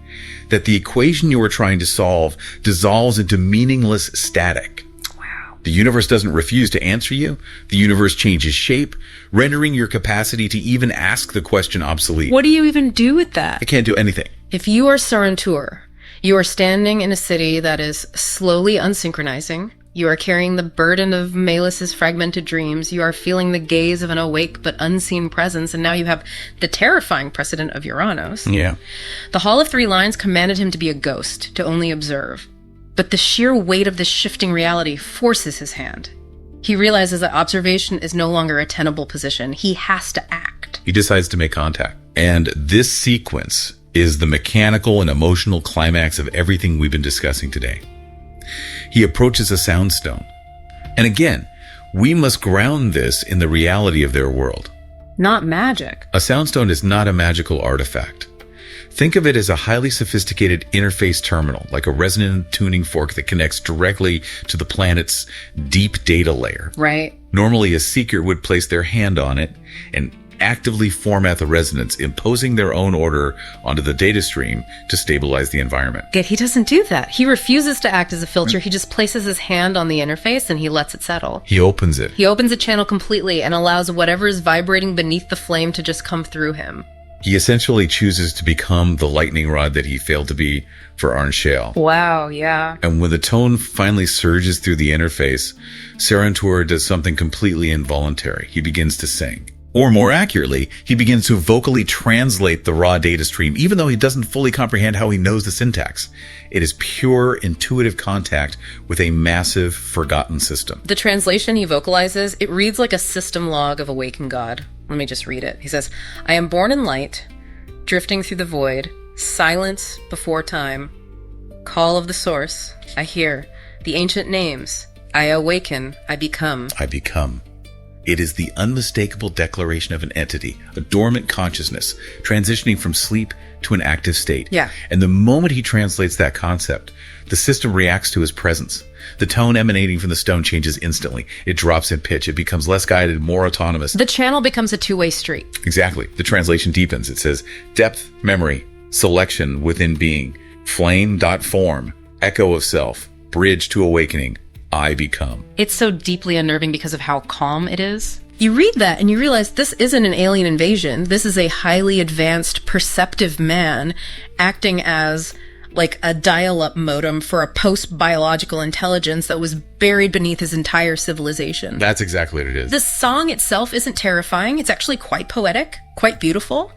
[SPEAKER 2] that the equation you were trying to solve dissolves into meaningless static.
[SPEAKER 1] Wow.
[SPEAKER 2] The universe doesn't refuse to answer you. The universe changes shape, rendering your capacity to even ask the question obsolete.
[SPEAKER 1] What do you even do with that?
[SPEAKER 2] I can't do anything.
[SPEAKER 1] If you are Seran'Tuur, you are standing in a city that is slowly unsynchronizing. You are carrying the burden of Melis's fragmented dreams. You are feeling the gaze of an awake but unseen presence. And now you have the terrifying precedent of Uranos.
[SPEAKER 2] Yeah.
[SPEAKER 1] The Hall of Three Lines commanded him to be a ghost, to only observe. But the sheer weight of this shifting reality forces his hand. He realizes that observation is no longer a tenable position. He has to act.
[SPEAKER 2] He decides to make contact. And this sequence is the mechanical and emotional climax of everything we've been discussing today. He approaches a soundstone. And again, we must ground this in the reality of their world.
[SPEAKER 1] Not magic.
[SPEAKER 2] A soundstone is not a magical artifact. Think of it as a highly sophisticated interface terminal, like a resonant tuning fork that connects directly to the planet's deep data layer.
[SPEAKER 1] Right.
[SPEAKER 2] Normally, a seeker would place their hand on it and actively format the resonance, imposing their own order onto the data stream to stabilize the environment.
[SPEAKER 1] Yet he doesn't do that. He refuses to act as a filter. He just places his hand on the interface and he lets it settle.
[SPEAKER 2] He opens it.
[SPEAKER 1] He opens a channel completely and allows whatever is vibrating beneath the flame to just come through him.
[SPEAKER 2] He essentially chooses to become the lightning rod that he failed to be for Arnshale.
[SPEAKER 1] Wow, yeah.
[SPEAKER 2] And when the tone finally surges through the interface, Seran'Tuur does something completely involuntary. He begins to sing. Or more accurately, he begins to vocally translate the raw data stream, even though he doesn't fully comprehend how he knows the syntax. It is pure intuitive contact with a massive, forgotten system.
[SPEAKER 1] The translation he vocalizes, it reads like a system log of awakened God. Let me just read it. He says, I am born in light, drifting through the void, silence before time. Call of the source, I hear. The ancient names, I awaken, I become.
[SPEAKER 2] I become. It is the unmistakable declaration of an entity, a dormant consciousness, transitioning from sleep to an active state.
[SPEAKER 1] Yeah.
[SPEAKER 2] And the moment he translates that concept, the system reacts to his presence. The tone emanating from the stone changes instantly. It drops in pitch. It becomes less guided, more autonomous.
[SPEAKER 1] The channel becomes a two-way street.
[SPEAKER 2] Exactly. The translation deepens. It says, depth, memory, selection within being, flame.form, echo of self, bridge to awakening, I become.
[SPEAKER 1] It's so deeply unnerving because of how calm it is. You read that and you realize this isn't an alien invasion. This is a highly advanced, perceptive man acting as like a dial-up modem for a post-biological intelligence that was buried beneath his entire civilization.
[SPEAKER 2] That's exactly what it is.
[SPEAKER 1] The song itself isn't terrifying. It's actually quite poetic, quite beautiful.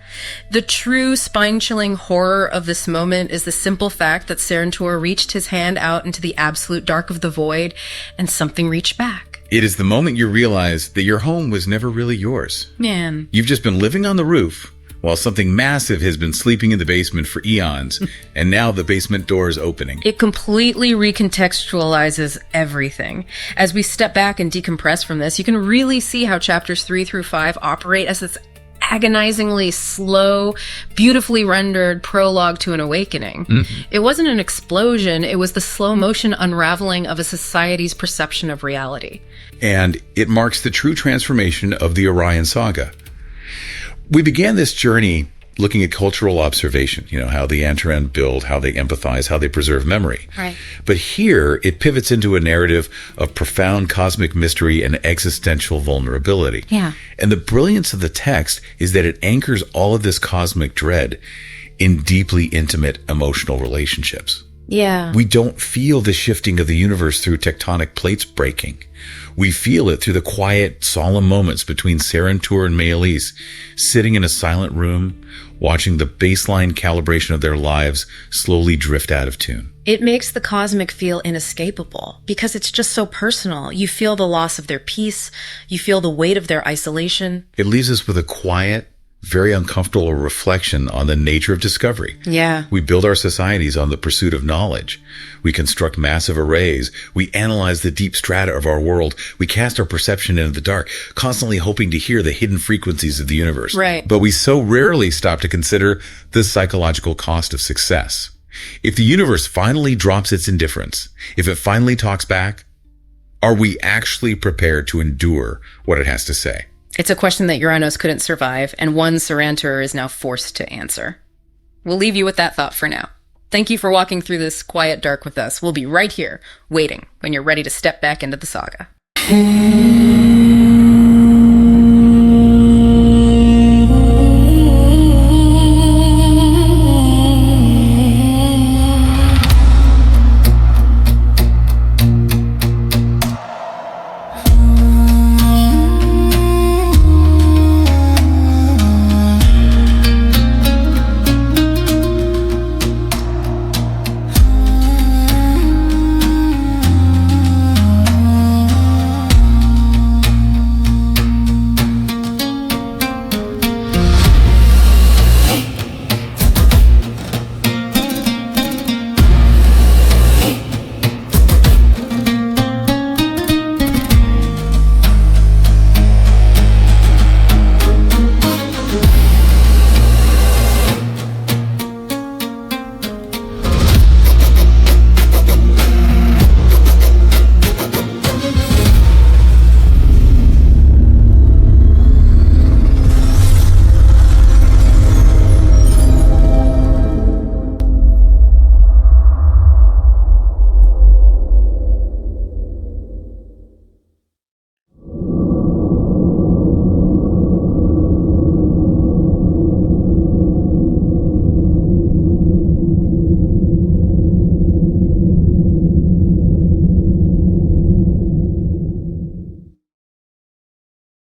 [SPEAKER 1] The true spine-chilling horror of this moment is the simple fact that Seran'Tuur reached his hand out into the absolute dark of the void and something reached back.
[SPEAKER 2] It is the moment you realize that your home was never really yours.
[SPEAKER 1] Man.
[SPEAKER 2] You've just been living on the roof while something massive has been sleeping in the basement for eons, and now the basement door is opening.
[SPEAKER 1] It completely recontextualizes everything. As we step back and decompress from this, you can really see how chapters 3 through 5 operate as this agonizingly slow, beautifully rendered prologue to an awakening. Mm-hmm. It wasn't an explosion, it was the slow motion unraveling of a society's perception of reality.
[SPEAKER 2] And it marks the true transformation of the Orion saga. We began this journey looking at cultural observation, how the Antares build, how they empathize, how they preserve memory.
[SPEAKER 1] Right.
[SPEAKER 2] But here, it pivots into a narrative of profound cosmic mystery and existential vulnerability.
[SPEAKER 1] Yeah.
[SPEAKER 2] And the brilliance of the text is that it anchors all of this cosmic dread in deeply intimate emotional relationships.
[SPEAKER 1] Yeah.
[SPEAKER 2] We don't feel the shifting of the universe through tectonic plates breaking. We feel it through the quiet, solemn moments between Seran'Tuur and Melis, sitting in a silent room, watching the baseline calibration of their lives slowly drift out of tune.
[SPEAKER 1] It makes the cosmic feel inescapable because it's just so personal. You feel the loss of their peace. You feel the weight of their isolation.
[SPEAKER 2] It leaves us with a quiet, very uncomfortable reflection on the nature of discovery.
[SPEAKER 1] Yeah.
[SPEAKER 2] We build our societies on the pursuit of knowledge. We construct massive arrays. We analyze the deep strata of our world. We cast our perception into the dark, constantly hoping to hear the hidden frequencies of the universe.
[SPEAKER 1] Right.
[SPEAKER 2] But we so rarely stop to consider the psychological cost of success. If the universe finally drops its indifference, if it finally talks back, are we actually prepared to endure what it has to say?
[SPEAKER 1] It's a question that Uranos couldn't survive, and one Seran'Tuur is now forced to answer. We'll leave you with that thought for now. Thank you for walking through this quiet dark with us. We'll be right here, waiting when you're ready to step back into the saga.